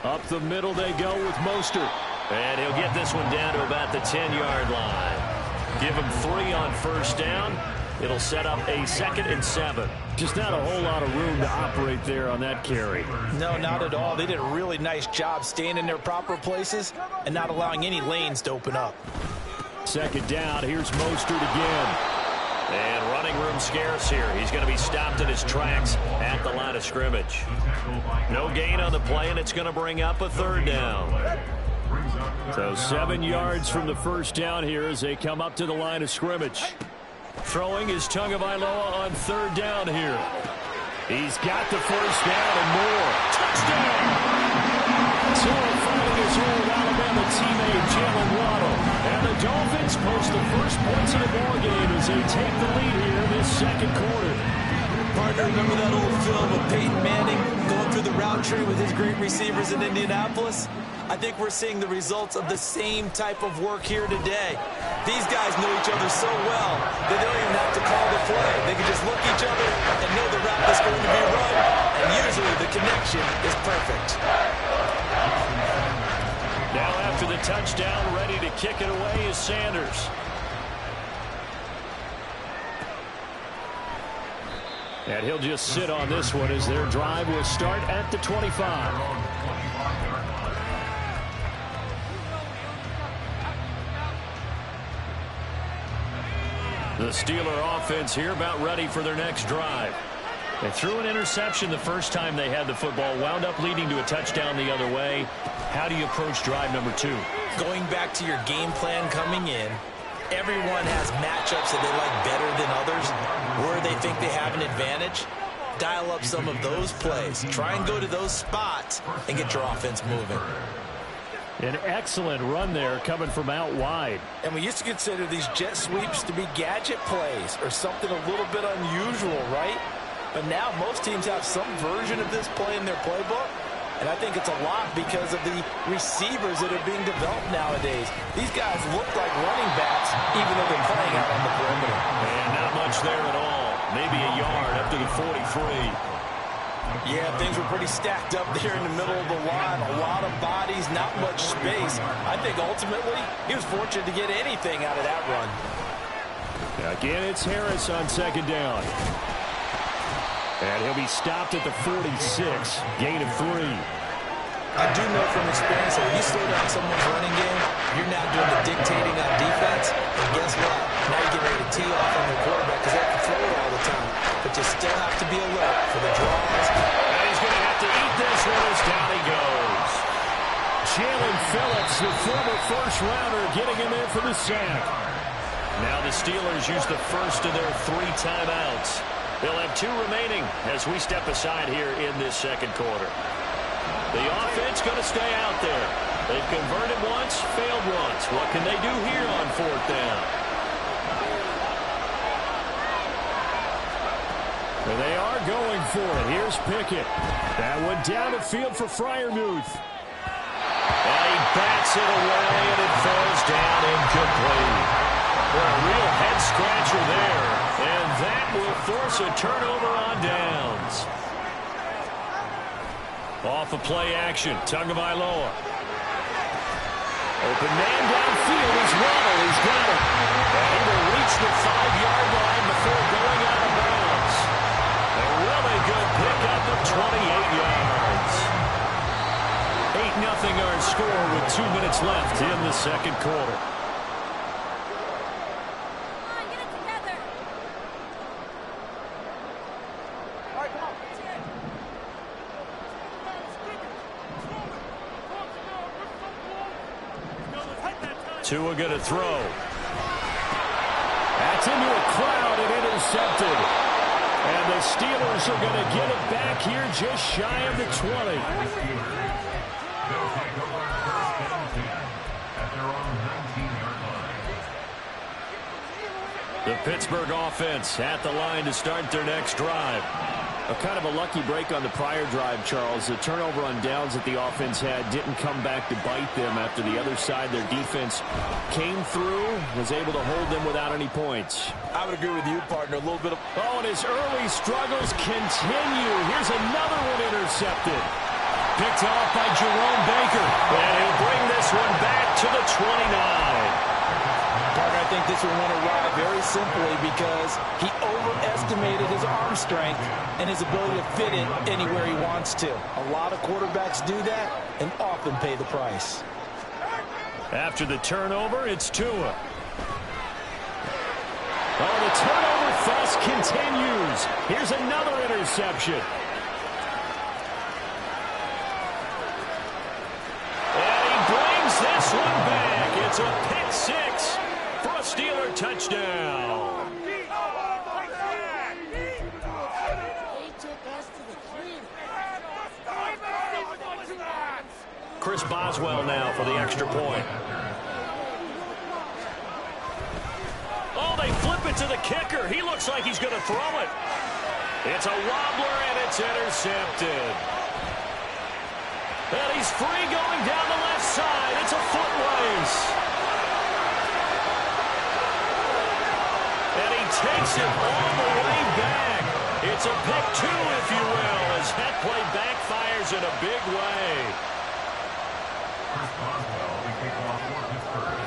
Up the middle they go with Mostert. And he'll get this one down to about the 10-yard line. Give him 3 on first down. It'll set up a 2nd and 7. Just not a whole lot of room to operate there on that carry. No, not at all. They did a really nice job staying in their proper places and not allowing any lanes to open up. 2nd down. Here's Mostert again. And running room scarce here. He's going to be stopped in his tracks at the line of scrimmage. No gain on the play, and it's going to bring up a 3rd down. So 7 yards from the first down here as they come up to the line of scrimmage. Throwing is Tagovailoa on 3rd down here. He's got the first down and more. Touchdown! So finding his old Alabama teammate Jalen Waddle. And the Dolphins post the first points of the ball game as they take the lead here in this 2nd quarter. Partner, remember that old film of Peyton Manning going through the route tree with his great receivers in Indianapolis? I think we're seeing the results of the same type of work here today. These guys know each other so well that they don't even have to call the play. They can just look each other and know the route is going to be run, and usually the connection is perfect. Now after the touchdown, ready to kick it away is Sanders. And he'll just sit on this one as their drive will start at the 25. The Steeler offense here about ready for their next drive. They threw an interception the first time they had the football, wound up leading to a touchdown the other way. How do you approach drive number 2? Going back to your game plan coming in, everyone has matchups that they like better than others, where they think they have an advantage. Dial up some of those plays. Try and go to those spots and get your offense moving. An excellent run there coming from out wide. And we used to consider these jet sweeps to be gadget plays or something a little bit unusual, right? But now most teams have some version of this play in their playbook. And I think it's a lot because of the receivers that are being developed nowadays. These guys look like running backs even though they're playing out on the perimeter. And not much there at all. Maybe a yard up to the 43. Yeah, things were pretty stacked up there in the middle of the line. A lot of bodies, not much space. I think ultimately he was fortunate to get anything out of that run. Again, it's Harris on 2nd down. And he'll be stopped at the 46. Gain of 3. I do know from experience that when you slow down someone's running game, you're now doing the dictating on defense. And guess what? Now you get ready to tee off on your quarterback because they have to throw it all the time. But you still have to be alert for the draws. And he's going to have to eat this one as down he goes. Jalen Phillips, the former first-rounder, getting in there for the sack. Now the Steelers use the first of their 3 timeouts. They'll have 2 remaining as we step aside here in this 2nd quarter. The offense going to stay out there. They've converted once, failed once. What can they do here on 4th down? And they are going for it. Here's Pickett. That one down the field for Freiermuth. And he bats it away, and it falls down incomplete. Well, a real head-scratcher there. And that will force a turnover on downs. Off of play action, Tagovailoa. Open man downfield is Waddle. He's got it. And he will reach the 5-yard line before going out of bounds. A really good pickup of 28 yards. 8-0 our score with 2 minutes left in the 2nd quarter. Tua going to throw. That's into a crowd and intercepted. And the Steelers are going to get it back here just shy of the 20. They'll take over first and 10 at their own 19-yard line. The Pittsburgh offense at the line to start their next drive. A kind of a lucky break on the prior drive, Charles. The turnover on downs that the offense had didn't come back to bite them after the other side. Their defense came through, was able to hold them without any points. I would agree with you, partner. A little bit of... Oh, and his early struggles continue. Here's another one intercepted. Picked off by Jerome think this one went awry very simply because he overestimated his arm strength and his ability to fit it anywhere he wants to. A lot of quarterbacks do that and often pay the price. After the turnover, it's Tua. Oh, the turnover fuss continues. Here's another interception. And he brings this one back. It's a pick six for a Steeler touchdown. Chris Boswell now for the extra point. Oh, they flip it to the kicker. He looks like he's going to throw it. It's a wobbler, and it's intercepted. And he's free going down the left side. It's a foot race. And he takes it all the way back. It's a pick two, if you will, as that play backfires in a big way. Chris Boswell, the kickoff for Pittsburgh.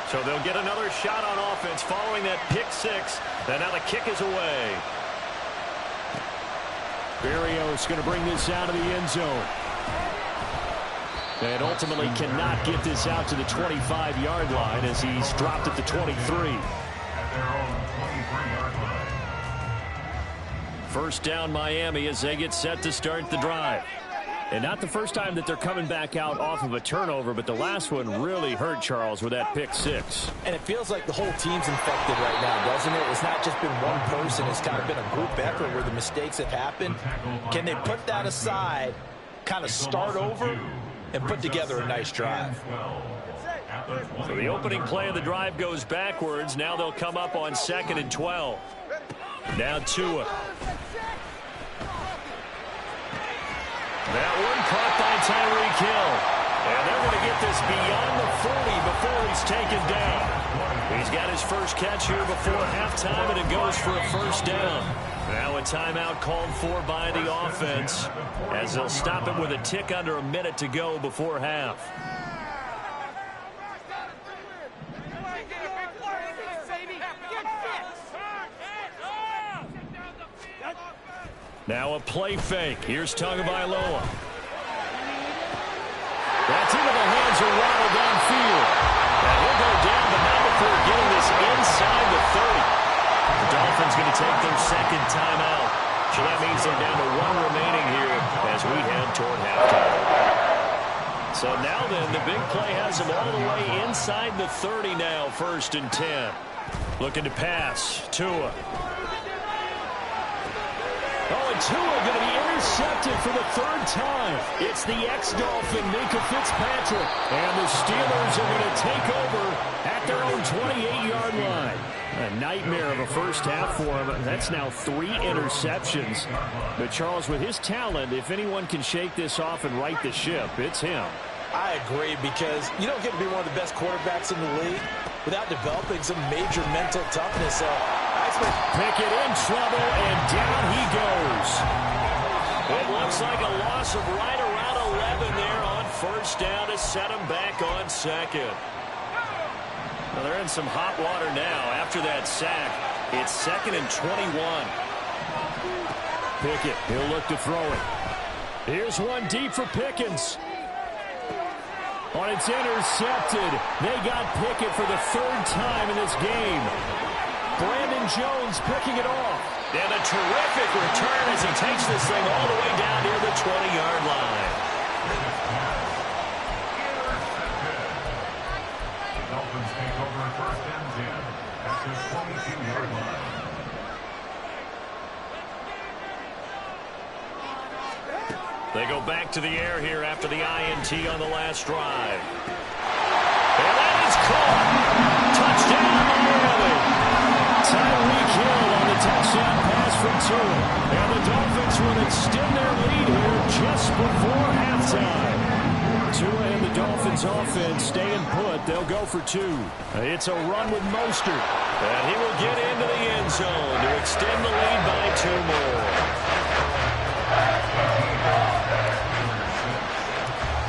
So they'll get another shot on offense following that pick six. And now the kick is away. Berrios going to bring this out of the end zone. And ultimately cannot get this out to the 25-yard line as he's dropped at the 23. At their own 23-yard line. First down Miami as they get set to start the drive. And not the first time that they're coming back out off of a turnover, but the last one really hurt, Charles, with that pick six. And it feels like the whole team's infected right now, doesn't it? It's not just been one person. It's kind of been a group effort where the mistakes have happened. Can they put that aside, kind of start over, and put together a nice drive? So the opening play of the drive goes backwards. Now they'll come up on 2nd and 12. Now Tua. That one caught by Tyreek Hill. And they're going to get this beyond the 40 before he's taken down. He's got his first catch here before halftime, and it goes for a first down. Now a timeout called for by the offense as they'll stop it with a tick under a minute to go before half. Now a play fake. Here's Tagovailoa. That's into the hands of Waddle downfield. And he'll go down, but not before getting this inside the 30. The Dolphins going to take their second timeout. So that means they're down to one remaining here as we head toward halftime. So now then, the big play has them all the way inside the 30 now, 1st and 10. Looking to pass. Tua. Oh, and Tua going to be intercepted for the 3rd time. It's the ex-Dolphin, Minkah Fitzpatrick. And the Steelers are going to take over at their own 28-yard line. A nightmare of a first half for him. That's now 3 interceptions. But, Charles, with his talent, if anyone can shake this off and right the ship, it's him. I agree, because you don't get to be one of the best quarterbacks in the league without developing some major mental toughness. So I expect Pickett in trouble, and down he goes. It looks like a loss of right around 11 there on 1st down to set him back on 2nd. Well, they're in some hot water now after that sack. It's 2nd and 21. Pickett, he'll look to throw it. Here's one deep for Pickens. Oh, it's intercepted. They got Pickett for the 3rd time in this game. Brandon Jones picking it off. And a terrific return as he takes this thing all the way down near the 20-yard line. The Dolphins take over 1st and 10 at the 22-yard line. They go back to the air here after the INT on the last drive. And that is caught. Touchdown, Miami. Tyreek Hill on the touchdown pass from Tua. And the Dolphins will extend their lead here just before halftime. Tua and the Dolphins offense staying put. They'll go for 2. It's a run with Mostert. And he will get into the end zone to extend the lead by 2 more.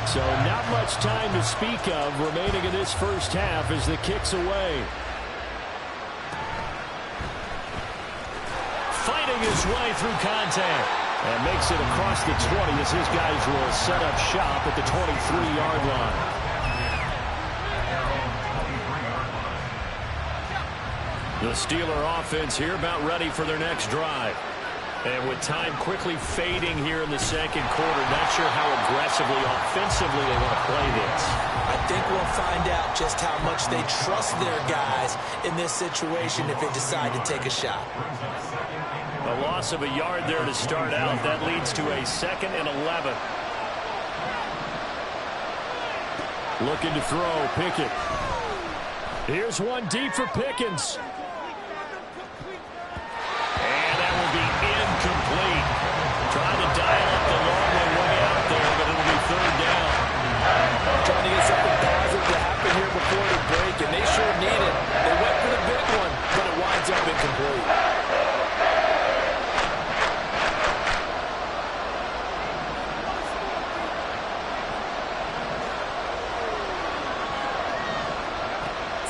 So not much time to speak of remaining in this first half as the kick's away. Fighting his way through contact. And makes it across the 20 as his guys will set up shop at the 23-yard line. The Steeler offense here about ready for their next drive. And with time quickly fading here in the second quarter, not sure how aggressively, offensively they want to play this. I think we'll find out just how much they trust their guys in this situation if they decide to take a shot. A loss of a yard there to start out. That leads to a 2nd and 11. Looking to throw, Pickett. Here's one deep for Pickens. And that will be incomplete. Trying to dial up the long way out there, but it'll be 3rd down. Trying to get something positive to happen here before the break, and they sure need it. They went for the big one, but it winds up incomplete.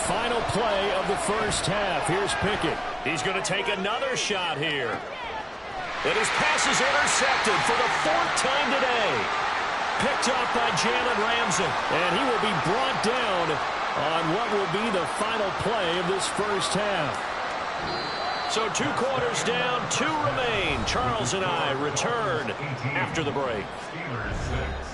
Final play of the first half. Here's Pickett. He's going to take another shot here. And his pass is intercepted for the 4th time today. Picked up by Jalen Ramsey. And he will be brought down on what will be the final play of this first half. So 2 quarters down, 2 remain. Charles and I return after the break. Steelers 6.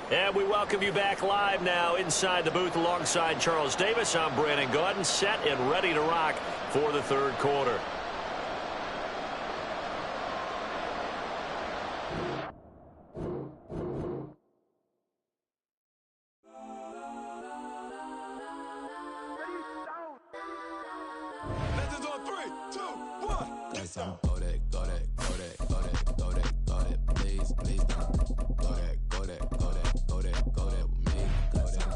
And we welcome you back live now inside the booth alongside Charles Davis. I'm Brandon Gaudin, set and ready to rock for the 3rd quarter. Legends on 3, 2, 1. Get some. Go that, go that, go that, go that, go that, go that, please, please don't. Go that, go that, go that, go that, go that with me. Go that,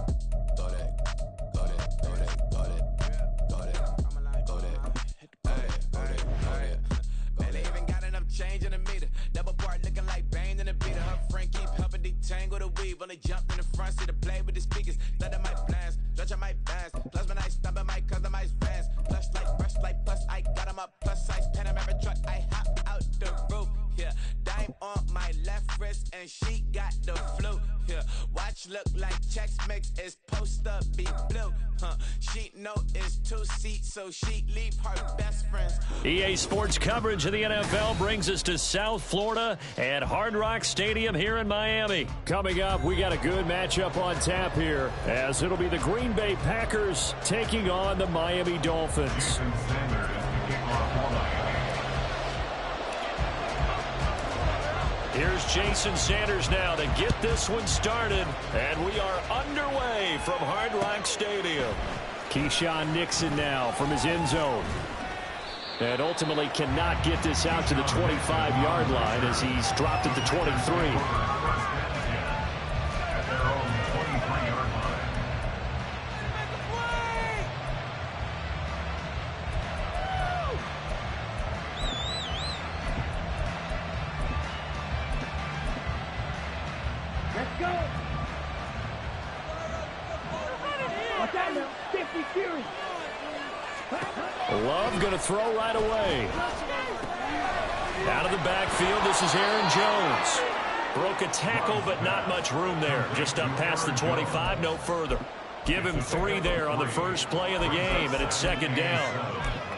go that, go that, go that, go that, go that, go that, hey, go that, go that. Man, they even got enough change in the meter. Double part looking like Bane in the beater. Her friend keep helping detangle the weave. Only jumped in the front seat to play with the speakers. Let them might blast, stretch my bands. Plus when I stop at my cousin, my fans. Plus like brush like plus I got them up. Plus size Panamera truck. I hop out the roof. Yeah, dime on my left wrist and she got the flu. Yeah, watch look like Chex Mix is post up be blue. She know it's 2 seats, so she leave her best friends. EA Sports coverage of the NFL brings us to South Florida at Hard Rock Stadium here in Miami. Coming up, we got a good matchup on tap here, as it'll be the Green Bay Packers taking on the Miami Dolphins. Here's Jason Sanders now to get this one started. And we are underway from Hard Rock Stadium. Keyshawn Nixon now from his end zone. And ultimately cannot get this out to the 25-yard line as he's dropped at the 23. Love going to throw right away. Out of the backfield, this is Aaron Jones. Broke a tackle, but not much room there. Just up past the 25, no further. Give him 3 there on the first play of the game, and it's 2nd down.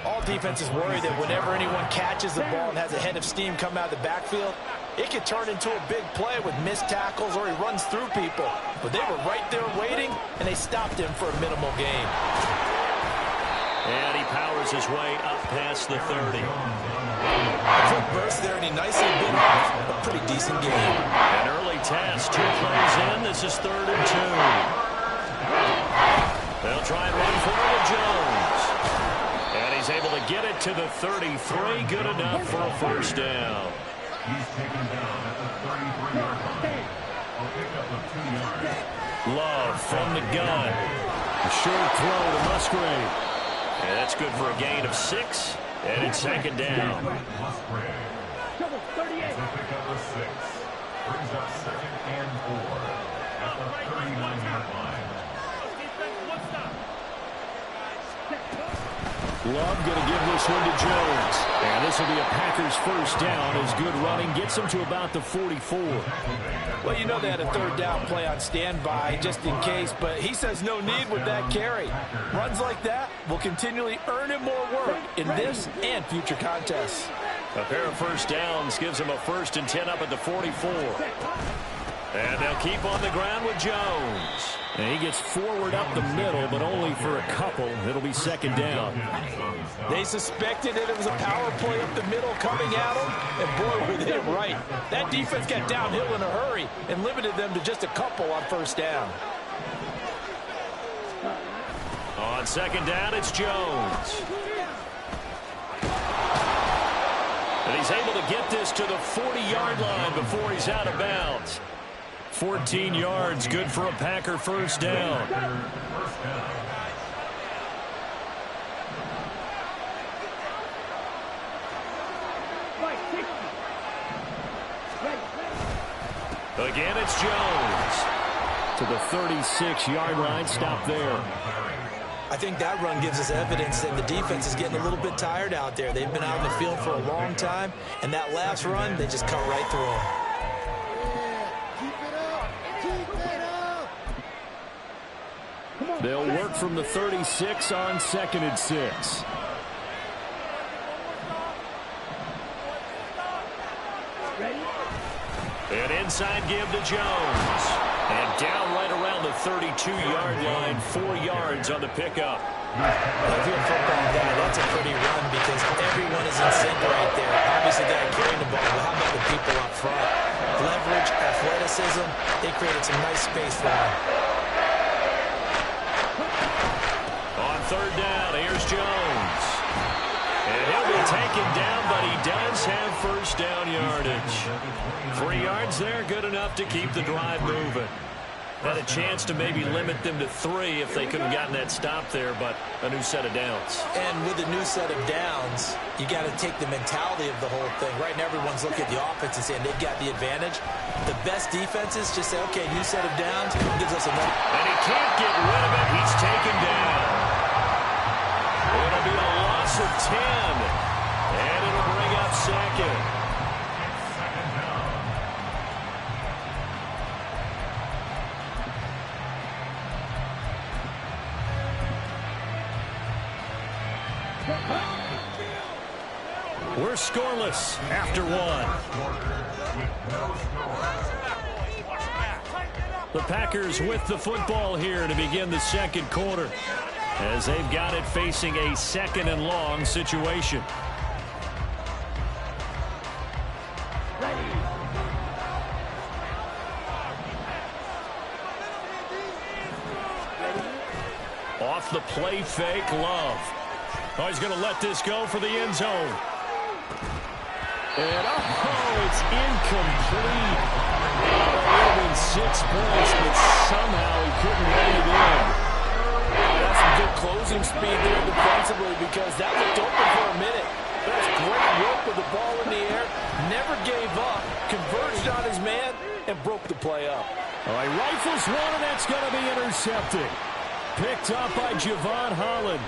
All defenses worry that whenever anyone catches the ball and has a head of steam come out of the backfield, it could turn into a big play with missed tackles or he runs through people. But they were right there waiting, and they stopped him for a minimal gain. And he powers his way up past the 30. Quick burst there, and he nicely bit off a pretty decent game. An early test, 2 plays in. This is 3rd and 2. They'll try and run for it with Jones. And he's able to get it to the 33. Good enough for a first down. He's taken down at the 33-yard line. A pickup of 2 yards. Love from the gun. A short throw to Musgrave. And that's good for a gain of 6. And it's second down. Musgrave. It's a pickup of 6. Brings up 2nd and 4 at the 39-yard line. Love going to give this one to Jones. And this will be a Packers first down as good running gets them to about the 44. Well, you know they had a third down play on standby just in case, but he says no need with that carry. Runs like that will continually earn him more work in this and future contests. A pair of first downs gives them a 1st and 10 up at the 44. And they'll keep on the ground with Jones. And he gets forward up the middle, but only for a couple. It'll be second down. They suspected it was a power play up the middle coming at them, and boy, were they right. That defense got downhill in a hurry and limited them to just a couple on first down. On second down, it's Jones. And he's able to get this to the 40-yard line before he's out of bounds. 14 yards, good for a Packer first down. Again, it's Jones. To the 36-yard line, stop there. I think that run gives us evidence that the defense is getting a little bit tired out there. They've been out in the field for a long time, and that last run, they just cut right through them. They'll work from the 36 on 2nd and 6. An inside give to Jones. And down right around the 32-yard line, 4 yards on the pickup. If you're a football guy, that's a pretty run because everyone is in sync right there. Obviously, the guy carrying the ball, but how about the people up front? Leverage, athleticism, they created some nice space for him. On third down, here's Jones. And he'll be taken down, but he does have first down yardage. 3 yards there, good enough to keep the drive moving. Had a chance to maybe limit them to 3 if they could have gotten that stop there, but a new set of downs. And with a new set of downs, you got to take the mentality of the whole thing. Right now, everyone's looking at the offense and saying they've got the advantage. The best defenses just say, okay, new set of downs gives us another. And he can't get rid of it. He's taken down. It'll be a loss of 10. And it'll bring up second. We're scoreless after 1. The Packers with the football here to begin the second quarter, as they've got it facing a 2nd and long situation. Off the play fake, Love. Oh, he's going to let this go for the end zone. And oh, it's incomplete. It would have been 6 points, but somehow he couldn't lay it in. That's some good closing speed there defensively because that looked open for a minute. That's great work with the ball in the air. Never gave up. Converged on his man and broke the play up. All right, rifles one, and that's going to be intercepted. Picked up by Javon Holland.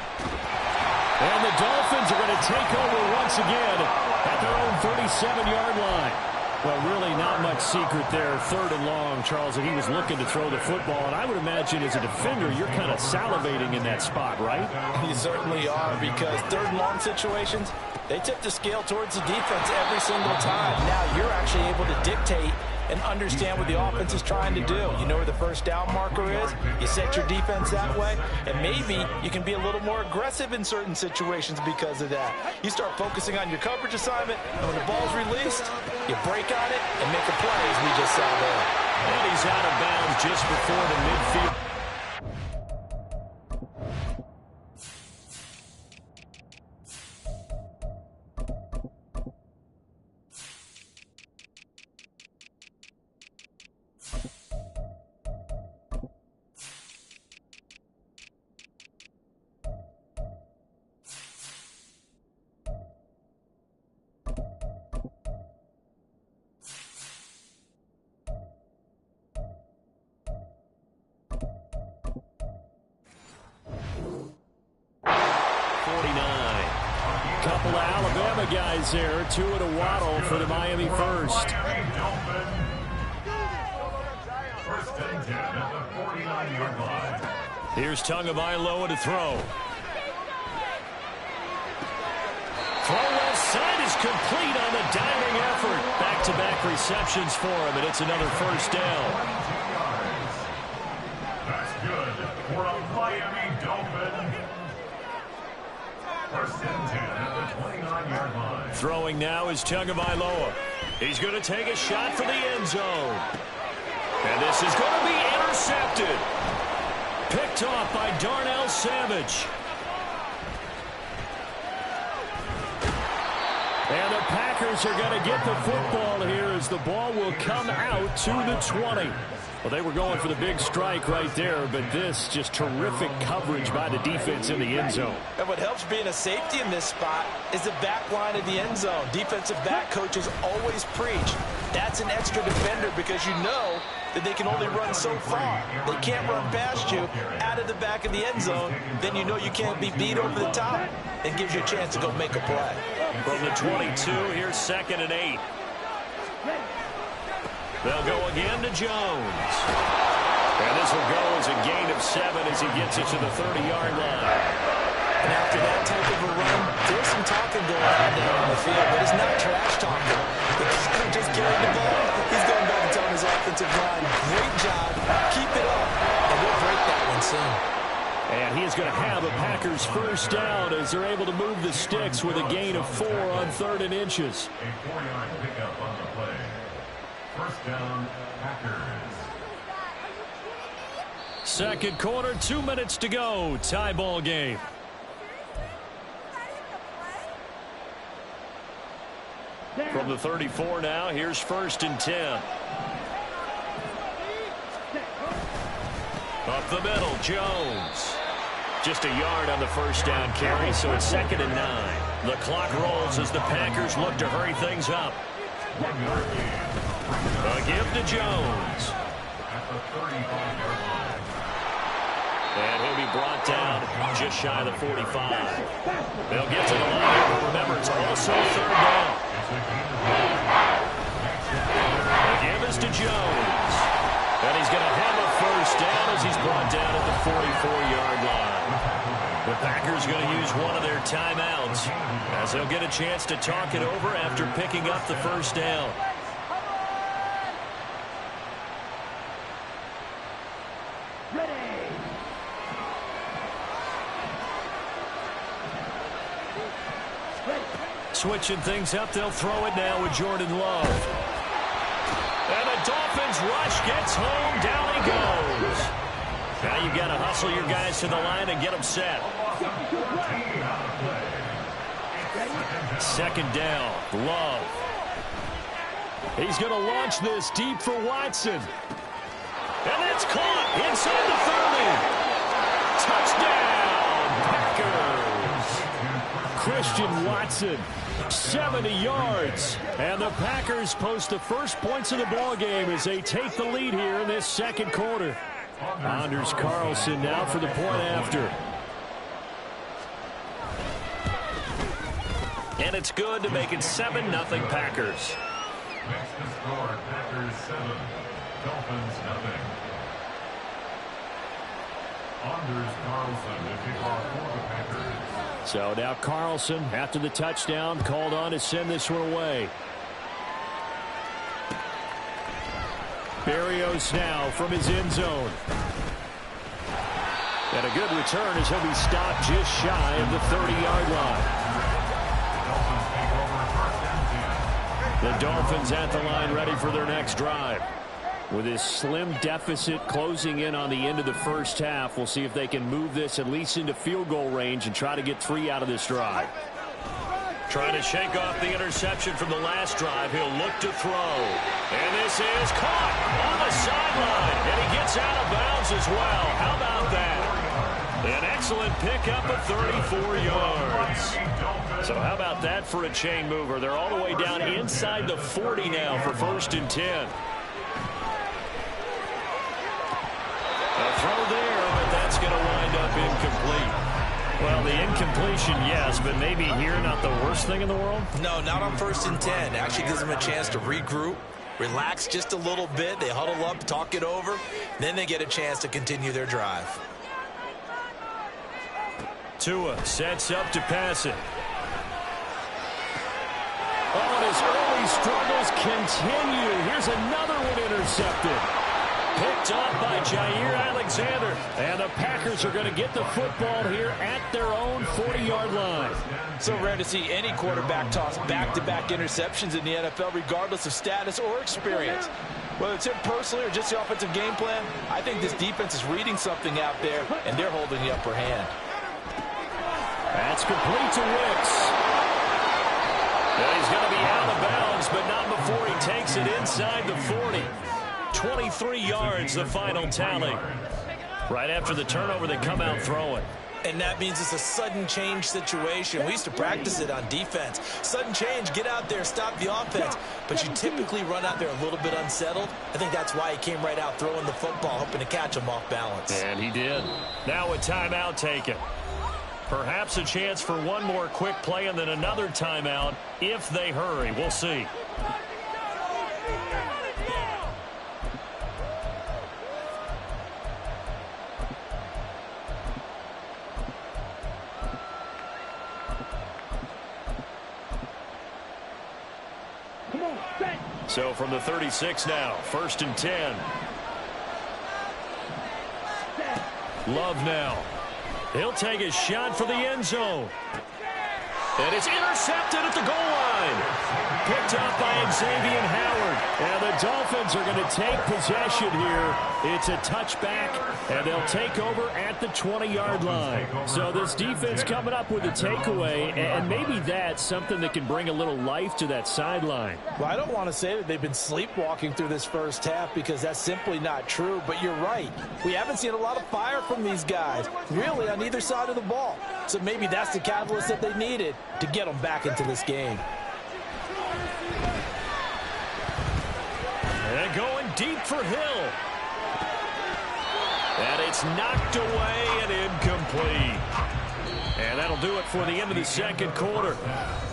And the Dolphins are going to take over once again at their own 37-yard line. Well, really not much secret there. 3rd and long, Charles, and he was looking to throw the football. And I would imagine as a defender, you're kind of salivating in that spot, right? You certainly are, because 3rd and long situations, they tip the scale towards the defense every single time. Now you're actually able to dictate and understand what the offense is trying to do. You know where the first down marker is. You set your defense that way, and maybe you can be a little more aggressive in certain situations because of that. You start focusing on your coverage assignment, and when the ball's released, you break on it and make a play, as we just saw there. And he's out of bounds just before the midfield. couple of Alabama guys there. Tua to Waddle for the Miami first. First and 10 at the 49-yard line. Here's Tagovailoa to throw. Throw left side is complete on the diving effort. Back-to-back receptions for him, and it's another first down. That's good for a Miami Dolphin. First and 10 at the 29-yard line. Throwing now is Tagovailoa. He's going to take a shot for the end zone. And this is going to be intercepted. Picked off by Darnell Savage. And the Packers are going to get the football here as the ball will come out to the 20. Well, they were going for the big strike right there, but this just terrific coverage by the defense in the end zone. And what helps being a safety in this spot is the back line of the end zone. Defensive back coaches always preach. That's an extra defender because you know that they can only run so far. They can't run past you out of the back of the end zone. Then you know you can't be beat over the top. It gives you a chance to go make a play. From the 22, here's 2nd and 8. They'll go again to Jones. And this will go as a gain of 7 as he gets it to the 30-yard line. And after that type of a run, there's some talking going on down on the field, but it's not trash talking. The guy just carried the ball. He's going back and telling his offensive line, great job, keep it up, and we'll break that one soon. And he is going to have a Packers first down as they're able to move the sticks with a gain of 4 on 3rd and inches. A 4-yard pickup on the play. First down, Packers. Second quarter, 2 minutes to go. Tie ball game. From the 34 now, here's 1st and 10. Up the middle, Jones. Just a yard on the first down carry, so it's 2nd and 9. The clock rolls as the Packers look to hurry things up. A give to Jones. And he'll be brought down just shy of the 45. They'll get to the line, but remember, it's also 3rd down. The give is to Jones. And he's going to have a first down as he's brought down at the 44-yard line. The Packers going to use one of their timeouts as they'll get a chance to talk it over after picking up the first down. Switching things up, they'll throw it now with Jordan Love. And the Dolphins rush gets home, down he goes. Now you've got to hustle your guys to the line and get them set. 2nd down, Love. He's going to launch this deep for Watson. And it's caught inside the 30. Touchdown, Packers. Christian Watson, 70 yards. And the Packers post the first points of the ball game as they take the lead here in this second quarter. Anders Carlson now for the point after. And it's good to make it 7-0 Packers. Makes the score Packers 7, Dolphins nothing. Anders Carlson to kick off for the Packers. So now Carlson, after the touchdown, called on to send this one away. Berrios now from his end zone. And a good return as he'll be stopped just shy of the 30-yard line. The Dolphins at the line ready for their next drive. With this slim deficit closing in on the end of the first half, we'll see if they can move this at least into field goal range and try to get 3 out of this drive. Trying to shake off the interception from the last drive. He'll look to throw. And this is caught on the sideline. And he gets out of bounds as well. How about that? An excellent pickup of 34 yards. So how about that for a chain mover? They're all the way down inside the 40 now for 1st and 10. A throw there, but that's going to wind up incomplete. Well, the incompletion, yes, but maybe here not the worst thing in the world? No, not on 1st and 10. Actually gives them a chance to regroup, relax just a little bit. They huddle up, talk it over. Then they get a chance to continue their drive. Tua sets up to pass it. Oh, and his early struggles continue. Here's another one intercepted. Picked up by Jair Alexander. And the Packers are going to get the football here at their own 40-yard line. So rare to see any quarterback toss back-to-back interceptions in the NFL, regardless of status or experience. Whether it's him personally or just the offensive game plan, I think this defense is reading something out there, and they're holding the upper hand. That's complete to Wicks. Well, he's going to be out of bounds, but not before he takes it inside the 40. 23 yards, the final tally. Right after the turnover, they come out throwing. And that means it's a sudden change situation. We used to practice it on defense. Sudden change, get out there, stop the offense. But you typically run out there a little bit unsettled. I think that's why he came right out throwing the football, hoping to catch him off balance. And he did. Now a timeout taken. Perhaps a chance for one more quick play and then another timeout if they hurry. We'll see. So from the 36 now, 1st and 10. Love now. He'll take a shot for the end zone. And it's intercepted at the goal line. Picked up by Xavier Howard. And the Dolphins are going to take possession here. It's a touchback, and they'll take over at the 20-yard line. So this defense coming up with a takeaway, and maybe that's something that can bring a little life to that sideline. Well, I don't want to say that they've been sleepwalking through this first half because that's simply not true, but you're right. We haven't seen a lot of fire from these guys, really, on either side of the ball. So maybe that's the catalyst that they needed to get them back into this game. And going deep for Hill. And it's knocked away and incomplete. And that'll do it for the end of the second quarter.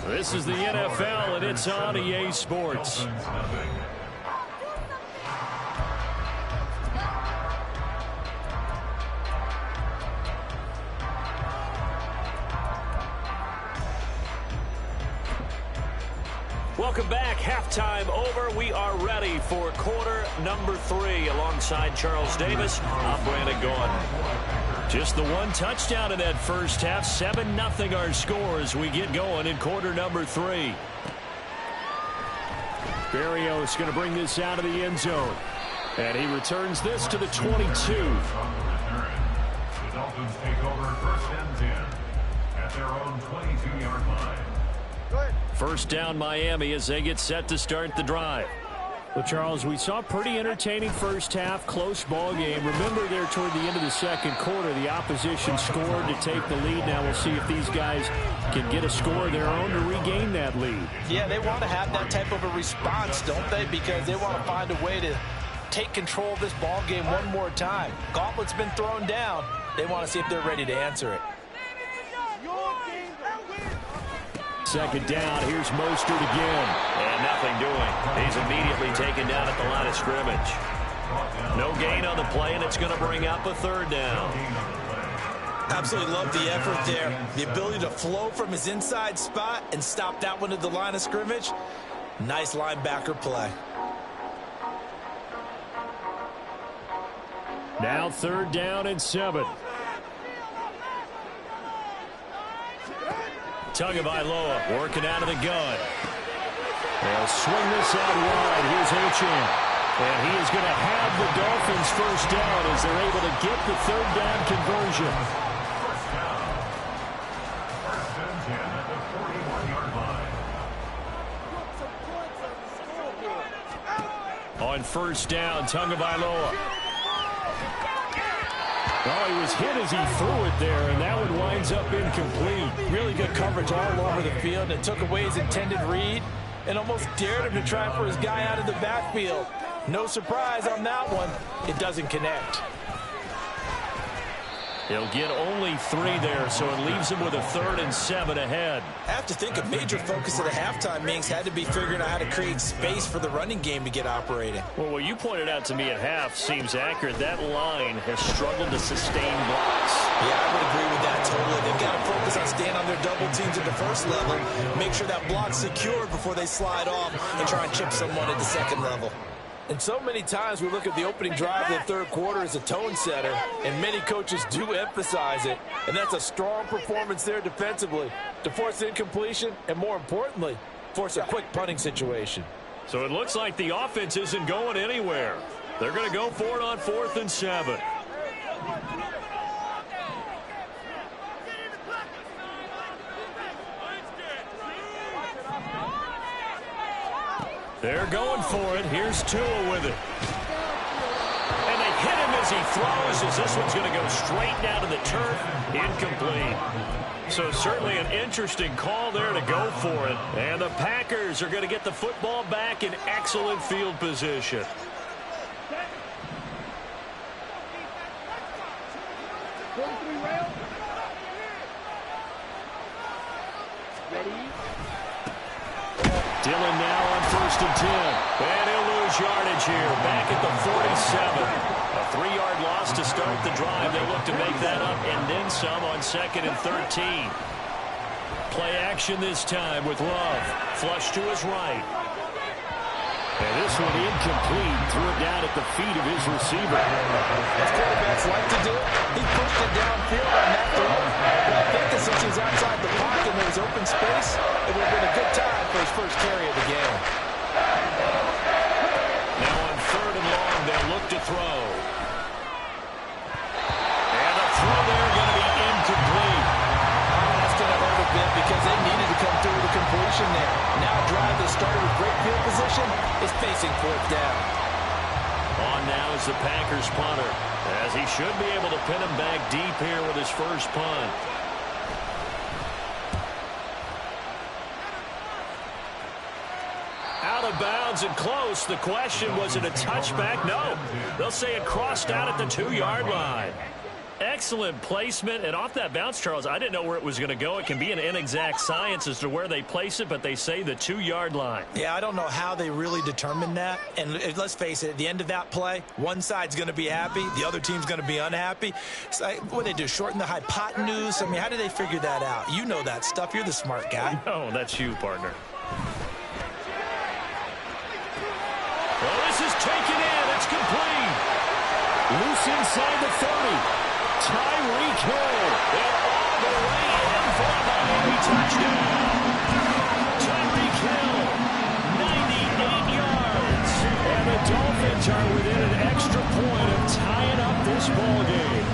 This is the NFL, and it's on EA Sports. Welcome back. Halftime over. We are ready for quarter number 3. Alongside Charles Davis, I'm Brandon Gaughan. Just the one touchdown in that first half. 7-0 our score as we get going in quarter number 3. Berrios going to bring this out of the end zone. And he returns this to the 22. The Dolphins take over 1st and 10 at their own 22-yard line. First down Miami as they get set to start the drive. Well, Charles, we saw a pretty entertaining first half, close ball game. Remember there toward the end of the second quarter, the opposition scored to take the lead. Now we'll see if these guys can get a score of their own to regain that lead. Yeah, they want to have that type of a response, don't they? Because they want to find a way to take control of this ball game one more time. Gauntlet's been thrown down. They want to see if they're ready to answer it. Second down, here's Mostert again. And nothing doing. He's immediately taken down at the line of scrimmage. No gain on the play, and it's going to bring up a 3rd down. Absolutely love the effort there. The ability to flow from his inside spot and stop that one at the line of scrimmage. Nice linebacker play. Now 3rd down and 7. Tagovailoa working out of the gun. They'll swing this out wide. Here's Achane. And he is going to have the Dolphins first down as they're able to get the 3rd down conversion. First and 10 at the 41-yard line. On first down, Tagovailoa. Oh, he was hit as he threw it there, and that one winds up incomplete. Really good coverage all over the field. It took away his intended read and almost dared him to try for his guy out of the backfield. No surprise on that one. It doesn't connect. He'll get only 3 there, so it leaves him with a 3rd and 7 ahead. I have to think a major focus of the halftime meetings had to be figuring out how to create space for the running game to get operating. Well, what you pointed out to me at half seems accurate. That line has struggled to sustain blocks. Yeah, I would agree with that totally. They've got to focus on staying on their double teams at the first level, make sure that block's secured before they slide off and try and chip someone at the second level. And so many times we look at the opening drive of the third quarter as a tone setter, and many coaches do emphasize it. And that's a strong performance there defensively to force incompletion and, more importantly, force a quick punting situation. So it looks like the offense isn't going anywhere. They're going to go for it on 4th and 7. They're going for it. Here's Tua with it. And they hit him as he throws, as this one's going to go straight down to the turf. Incomplete. So certainly an interesting call there to go for it. And the Packers are going to get the football back in excellent field position. Dillon now on 1st and 10. And he'll lose yardage here. Back at the 47. A 3-yard loss to start the drive. They look to make that up and then some on 2nd and 13. Play action this time with Love. Flush to his right. And this one incomplete. Threw it down at the feet of his receiver. As quarterbacks like to do, he pushed it downfield on that throw. But I think that since he was outside the pocket and there was open space, it would have been a good time for his first carry of the game. Now on 3rd and long, they'll look to throw. And the throw there going to be incomplete. That's going to hurt a bit because they needed to come through with a completion there. Now a drive that started with great field position is facing 4th down. On now is the Packers punter, as he should be able to pin him back deep here with his first punt. Out of bounds and close. The question, was it a touchback? No. They'll say it crossed out at the 2-yard line. Excellent placement, and off that bounce, Charles, I didn't know where it was going to go. It can be an inexact science as to where they place it, but they say the 2-yard line. Yeah, I don't know how they really determined that. And let's face it, at the end of that play, one side's going to be happy, the other team's going to be unhappy. So, what do they do, shorten the hypotenuse? I mean, how do they figure that out? You know that stuff. You're the smart guy. No, that's you, partner. Well, this is taken in. It's complete. Loose inside the 30. Tyreek Hill, and all the way in for a Miami touchdown. Tyreek Hill, 98 yards. And the Dolphins are within an extra point of tying up this ball game.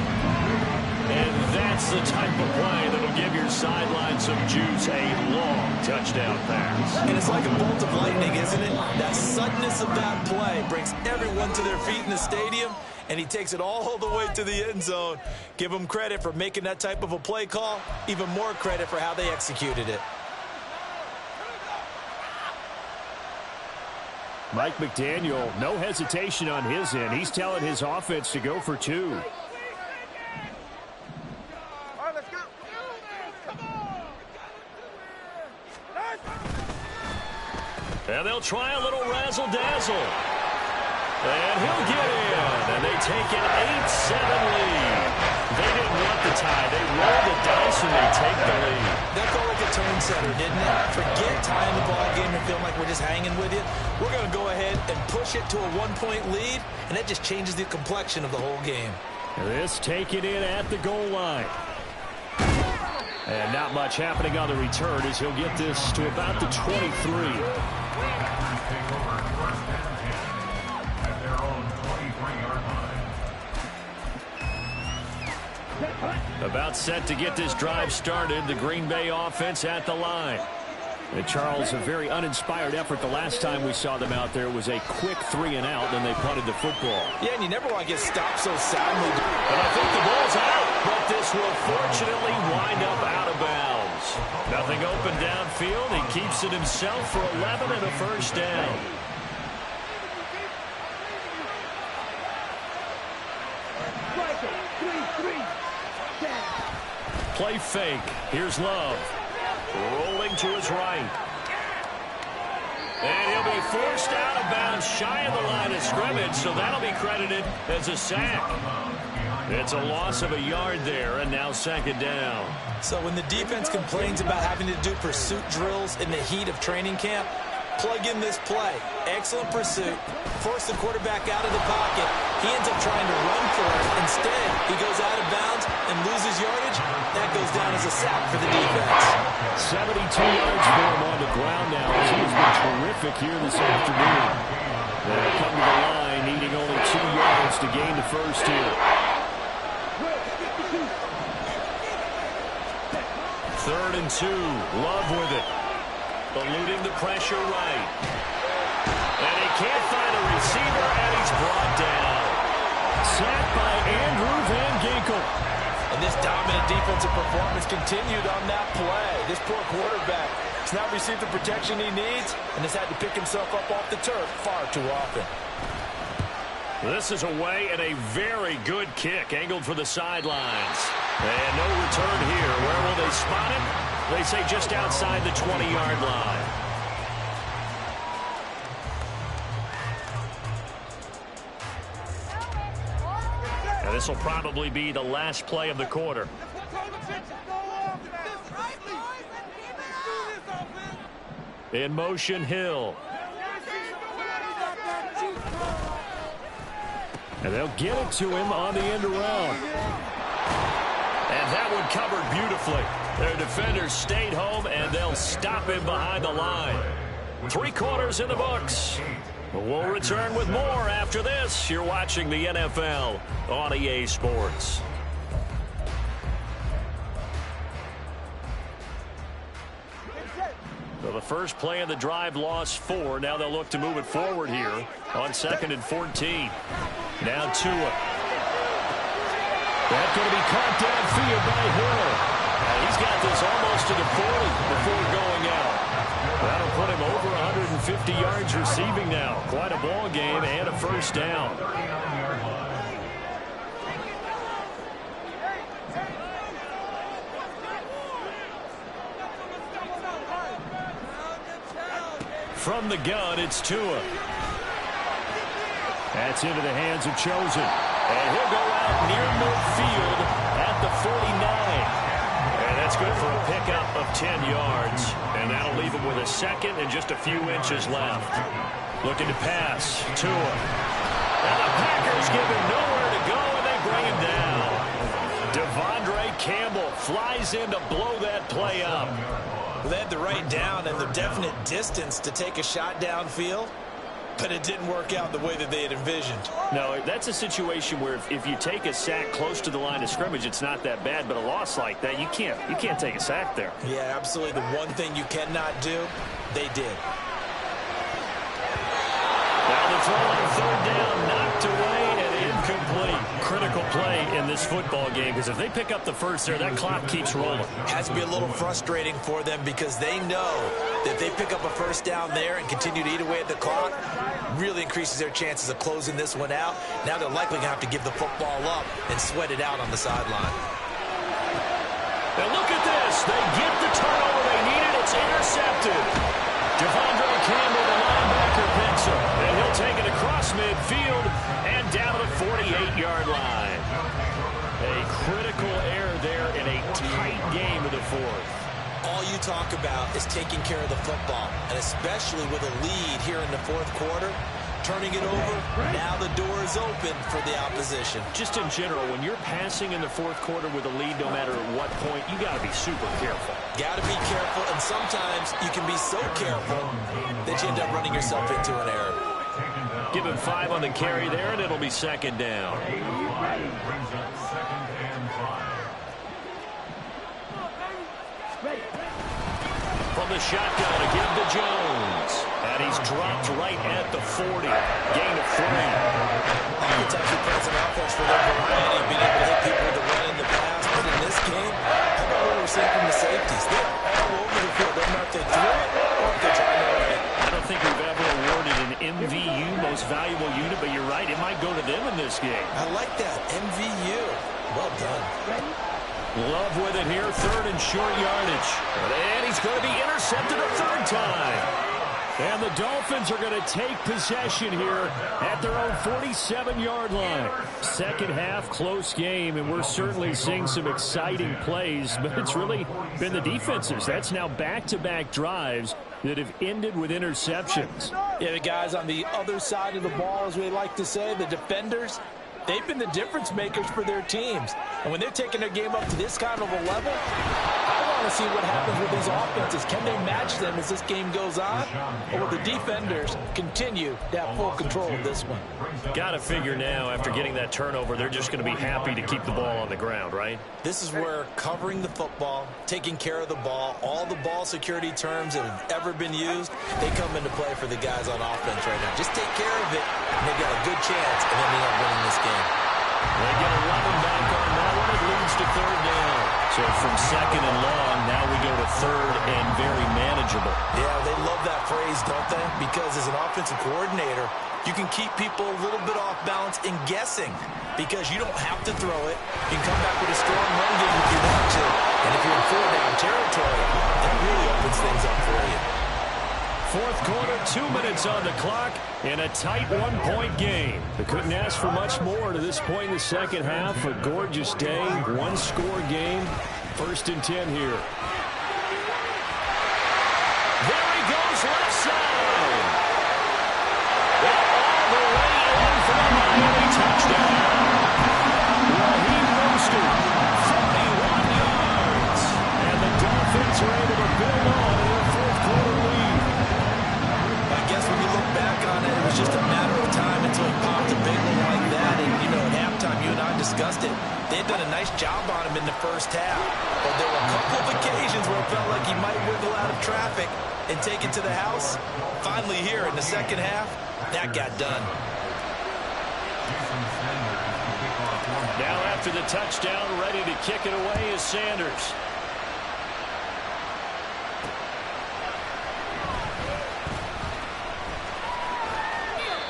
And that's the type of play that'll give your sideline some juice. A long touchdown pass. And it's like a bolt of lightning, isn't it? That suddenness of that play brings everyone to their feet in the stadium, and he takes it all the way to the end zone. Give him credit for making that type of a play call. Even more credit for how they executed it. Mike McDaniel, no hesitation on his end. He's telling his offense to go for 2. And they'll try a little razzle-dazzle. And he'll get in. And they take an 8-7 lead. They didn't want the tie. They roll the dice and they take the lead. That felt like a tone setter, didn't it? Forget tying the ball game and feeling like we're just hanging with you. We're going to go ahead and push it to a 1-point lead, and that just changes the complexion of the whole game. This taken in at the goal line. And not much happening on the return as he'll get this to about the 23. About set to get this drive started. The Green Bay offense at the line. And Charles, a very uninspired effort the last time we saw them out there was a quick 3-and-out, then they punted the football. Yeah, and you never want to get stopped so soundly. And I think the ball's out, but this will fortunately wind up out of bounds. Nothing open downfield. He keeps it himself for 11 and a first down. Play fake. Here's Love. Rolling to his right. And he'll be forced out of bounds shy of the line of scrimmage, so that'll be credited as a sack. It's a loss of a yard there, and now second down. So when the defense complains about having to do pursuit drills in the heat of training camp, plug in this play. Excellent pursuit. Force the quarterback out of the pocket. He ends up trying to run for it. Instead, he goes out of bounds and loses yardage. That goes down as a sack for the defense. 72 yards for him on the ground now, as he has been terrific here this afternoon. They'll come to the line, needing only 2 yards to gain the first here. Third and 2. Love with it. Eluding the pressure right. And he can't find a receiver, and he's brought down. Sacked by Andrew Van Ginkel. And this dominant defensive performance continued on that play. This poor quarterback has not received the protection he needs and has had to pick himself up off the turf far too often. This is away and a very good kick, angled for the sidelines. And no return here. Where will they spot him? They say just outside the 20-yard line. And this will probably be the last play of the quarter. In motion, Hill. And they'll get it to him on the end around. And that one covered beautifully. Their defenders stayed home, and they'll stop him behind the line. 3 quarters in the books. We'll return with more after this. You're watching the NFL on EA Sports. So the first play of the drive lost 4. Now they'll look to move it forward here on 2nd and 14. Now Tua. That's going to be caught downfield by Hill. And he's got this almost to the 40 before going out. That'll put him over 150 yards receiving now. Quite a ball game and a first down. From the gun, it's Tua. That's into the hands of Chosen. And he'll go out near midfield at the 49. And that's good for a pickup of 10 yards. And that'll leave him with a second and just a few inches left. Looking to pass. Tua. And the Packers give him nowhere to go, and they bring him down. Devondre Campbell flies in to blow that play up. They had the right down and the definite distance to take a shot downfield, but it didn't work out the way that they had envisioned. No, that's a situation where if you take a sack close to the line of scrimmage, it's not that bad, but a loss like that, you can't take a sack there. Yeah, absolutely. The one thing you cannot do, they did. Now the throw on 3rd down, knocked away and incomplete. Critical play in this football game, because if they pick up the first there, that clock keeps rolling. It has to be a little frustrating for them because they know that if they pick up a first down there and continue to eat away at the clock, really increases their chances of closing this one out. Now they're likely going to have to give the football up and sweat it out on the sideline. Now look at this. They get the turnover they needed. It's intercepted. Devondre Campbell, the linebacker, picks him. And he'll take it across midfield and down to the 48-yard line. A critical error there in a tight game of the 4th. All you talk about is taking care of the football, and especially with a lead here in the 4th quarter, turning it over, now the door is open for the opposition. Just in general, when you're passing in the 4th quarter with a lead, no matter at what point, you got to be super careful. Got to be careful, and sometimes you can be so careful that you end up running yourself into an error. Give him 5 on the carry there, and it'll be 2nd down. From the shotgun, a give to Jones. And he's dropped right at the 40. Gain of 3. Kentucky plays an offense for their variety, being able to hit people with the run in the pass. But in this game, how about what we're seeing from the safeties? They're all over the field. Don't know if they threw it or if they're trying to run it. I don't think we've ever awarded an MVU, most valuable unit, but you're right, it might go to them in this game. I like that. MVU. Well done. Love with it here, third and short yardage. And he's going to be intercepted a third time. And the Dolphins are going to take possession here at their own 47-yard line. Second half, close game, and we're certainly seeing some exciting plays, but it's really been the defenses. That's now back-to-back drives that have ended with interceptions. Yeah, the guys on the other side of the ball, as we like to say, the defenders, they've been the difference makers for their teams. And when they're taking their game up to this kind of a level, I want to see what happens with these offenses. Can they match them as this game goes on? Or will the defenders continue to have full control of this one? Got to figure now, after getting that turnover, they're just going to be happy to keep the ball on the ground, right? This is where covering the football, taking care of the ball, all the ball security terms that have ever been used, they come into play for the guys on offense right now. Just take care of it, and they've got a good chance of ending up winning this game. They get 11 back on that one. It leads to third down. So from second and long, now we go to third and very manageable. Yeah, they love that phrase, don't they? Because as an offensive coordinator, you can keep people a little bit off balance and guessing because you don't have to throw it. You can come back with a strong run game if you want to. And if you're in four-down territory, that really opens things up for you. Fourth quarter, 2 minutes on the clock, and a tight one-point game. They couldn't ask for much more to this point in the second half. A gorgeous day, one-score game. First and 10 here. There he goes, left side. And all the way in for the Miami touchdown. Raheem Mostert, 41 yards. And the Dolphins are able to build on their fourth quarter lead. I guess when you look back on it, it was just a matter of time until he popped a big one like that. And, you know, at halftime, you and I discussed it. They had done a nice job on him in the first half. But there were a couple of occasions where it felt like he might wiggle out of traffic and take it to the house. Finally here in the second half, that got done. Now after the touchdown, ready to kick it away is Sanders.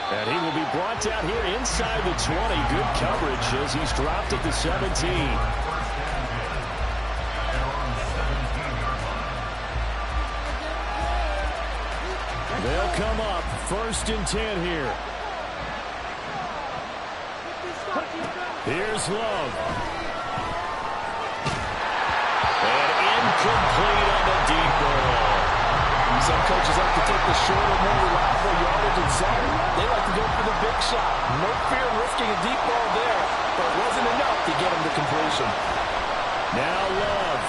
And he will be brought down here inside the 20. Good coverage as he's dropped at the 17. They'll come up first and 10 here. Here's Love. And incomplete on the deep ball. Some coaches like to take the shorter, more reliable yardage, and some they like to go for the big shot. No fear risking a deep ball there, but it wasn't enough to get him to completion. Now Love.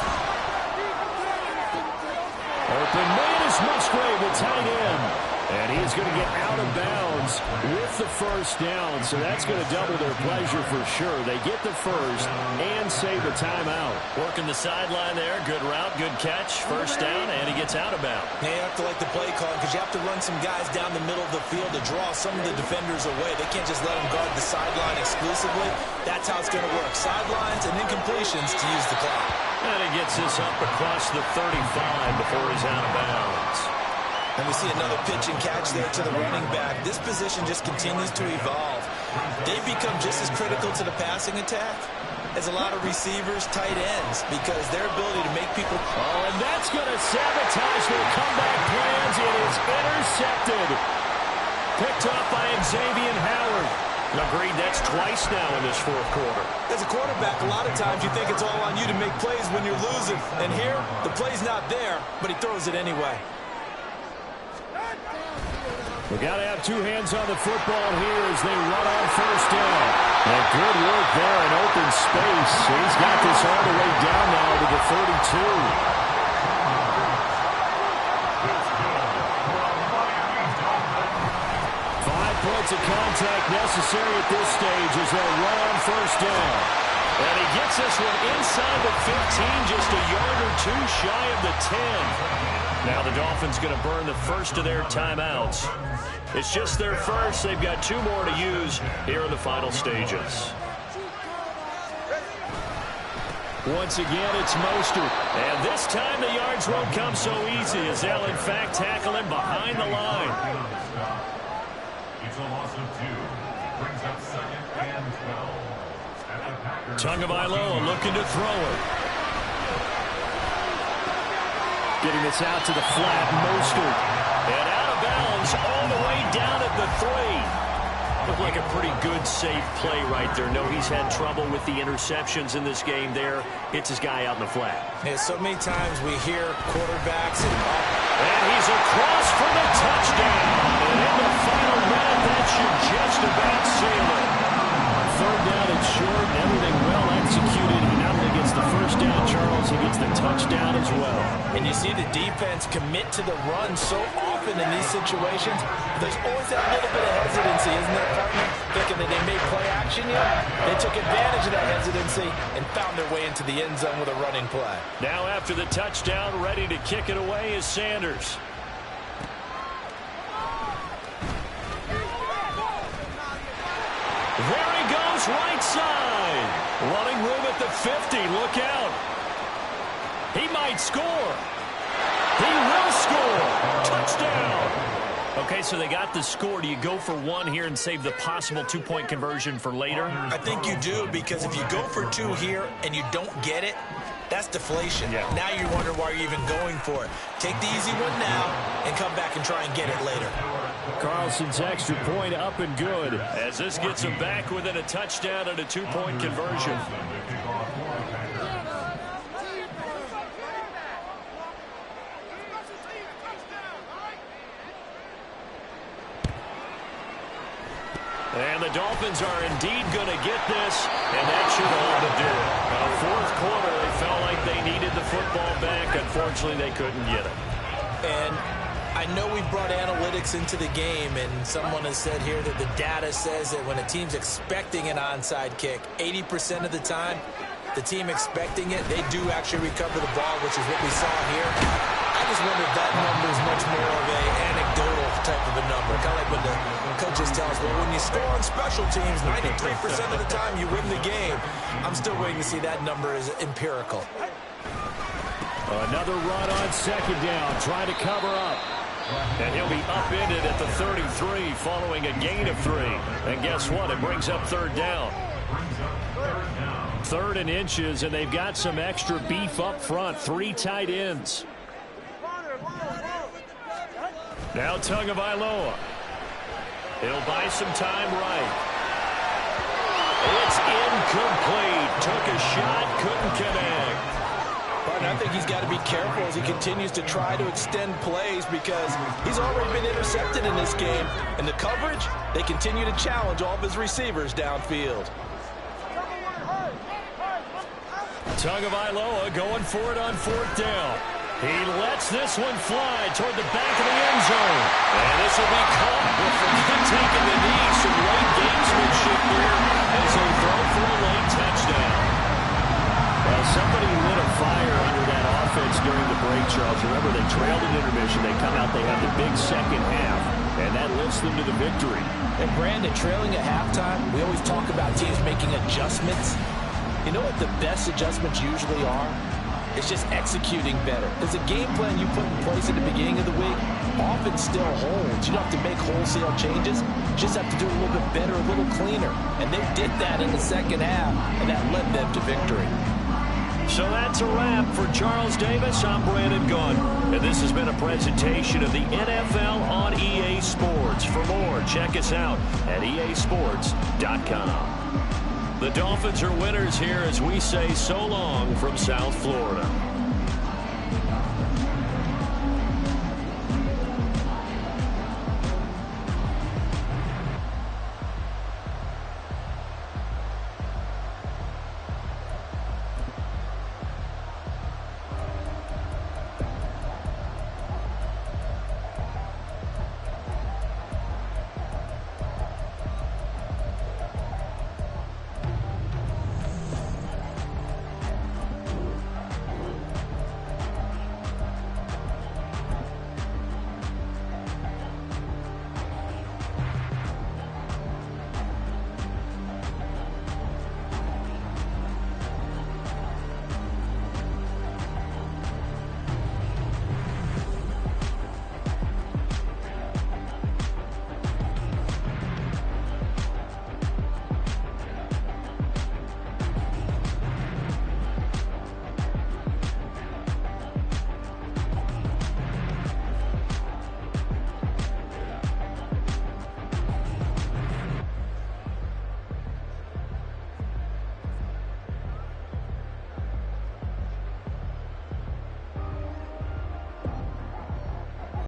Open man is Musgrave, the tight end. And he's going to get out of bounds with the first down. So that's going to double their pleasure for sure. They get the first and save a timeout. Working the sideline there. Good route, good catch. First down, and he gets out of bounds. Now you have to like the play call because you have to run some guys down the middle of the field to draw some of the defenders away. They can't just let them guard the sideline exclusively. That's how it's going to work. Sidelines and incompletions to use the clock. And he gets this up across the 35 before he's out of bounds. And we see another pitch and catch there to the running back. This position just continues to evolve. They've become just as critical to the passing attack as a lot of receivers, tight ends, because their ability to make people... Oh, and that's going to sabotage their comeback plans. It is intercepted. Picked up by Xavier Howard. Agreed, that's twice now in this fourth quarter. As a quarterback, a lot of times you think it's all on you to make plays when you're losing. And here, the play's not there, but he throws it anyway. We got to have two hands on the football here as they run on first down. And good work there in open space. He's got this all the way down now to the 32. 5 points of contact necessary at this stage as they run on first down. And he gets this one inside the 15, just a yard or two shy of the 10. Now the Dolphins going to burn the first of their timeouts. It's just their first. They've got 2 more to use here in the final stages. Once again, it's Mostert. And this time the yards won't come so easy as they'll, in fact, tackle him behind the line. It's a loss of 2. Brings up 2nd and 12. Tagovailoa looking to throw it. Getting this out to the flat, Mostert. And out of bounds all the way down at the 3. Looked like a pretty good, safe play right there. No, he's had trouble with the interceptions in this game there. Hits his guy out in the flat. Yeah, so many times we hear quarterbacks and he's across for the touchdown. And in the final minute, that should just about seal it. Third down and short, and everything well executed. He not only gets the first down, Charles, he gets the touchdown as well. And you see the defense commit to the run so often in these situations. There's always that little bit of hesitancy, isn't there, partner? Thinking that they may play action yet. They took advantage of that hesitancy and found their way into the end zone with a running play. Now after the touchdown, ready to kick it away is Sanders. There he goes, right side. Running room at the 50. Look out. He might score. He will score. Touchdown. Okay, so they got the score. Do you go for one here and save the possible two-point conversion for later? I think you do, because if you go for two here and you don't get it, that's deflation. Yeah. Now you wonder why you're even going for it. Take the easy one now and come back and try and get it later. Carlson's extra point up and good as this gets him back within a touchdown and a two-point conversion. And the Dolphins are indeed going to get this, and that should all to do it. Fourth quarter, they felt like they needed the football back. Unfortunately, they couldn't get it. And I know we brought analytics into the game, and someone has said here that the data says that when a team's expecting an onside kick, 80% of the time, the team expecting it, they do actually recover the ball, which is what we saw here. I just wonder if that number is much more of an anecdotal type of a number. Kind of like when the coaches tell us, well, when you score on special teams, 93% of the time you win the game. I'm still waiting to see that number is empirical. Another run on second down, trying to cover up. And he'll be upended at the 33 following a gain of 3. And guess what? It brings up third down. 3rd and inches, and they've got some extra beef up front. 3 tight ends. Now Tagovailoa. He'll buy some time right. It's incomplete. Took a shot, couldn't connect. But I think he's got to be careful as he continues to try to extend plays, because he's already been intercepted in this game. And the coverage, they continue to challenge all of his receivers downfield. Tagovailoa going for it on 4th down. He lets this one fly toward the back of the end zone. And this will be caught with taking the knee. Some late gamesmanship here as they throw for a late touchdown. Well, somebody lit a fire under that offense during the break, Charles. Remember, they trailed in intermission. They come out, they have the big second half, and that lifts them to the victory. And Brandon, trailing at halftime, we always talk about teams making adjustments. You know what the best adjustments usually are? It's just executing better. There's a game plan you put in place at the beginning of the week often still holds. You don't have to make wholesale changes. You just have to do it a little bit better, a little cleaner. And they did that in the second half, and that led them to victory. So that's a wrap for Charles Davis. I'm Brandon Gunn, and this has been a presentation of the NFL on EA Sports. For more, check us out at easports.com. The Dolphins are winners here as we say so long from South Florida.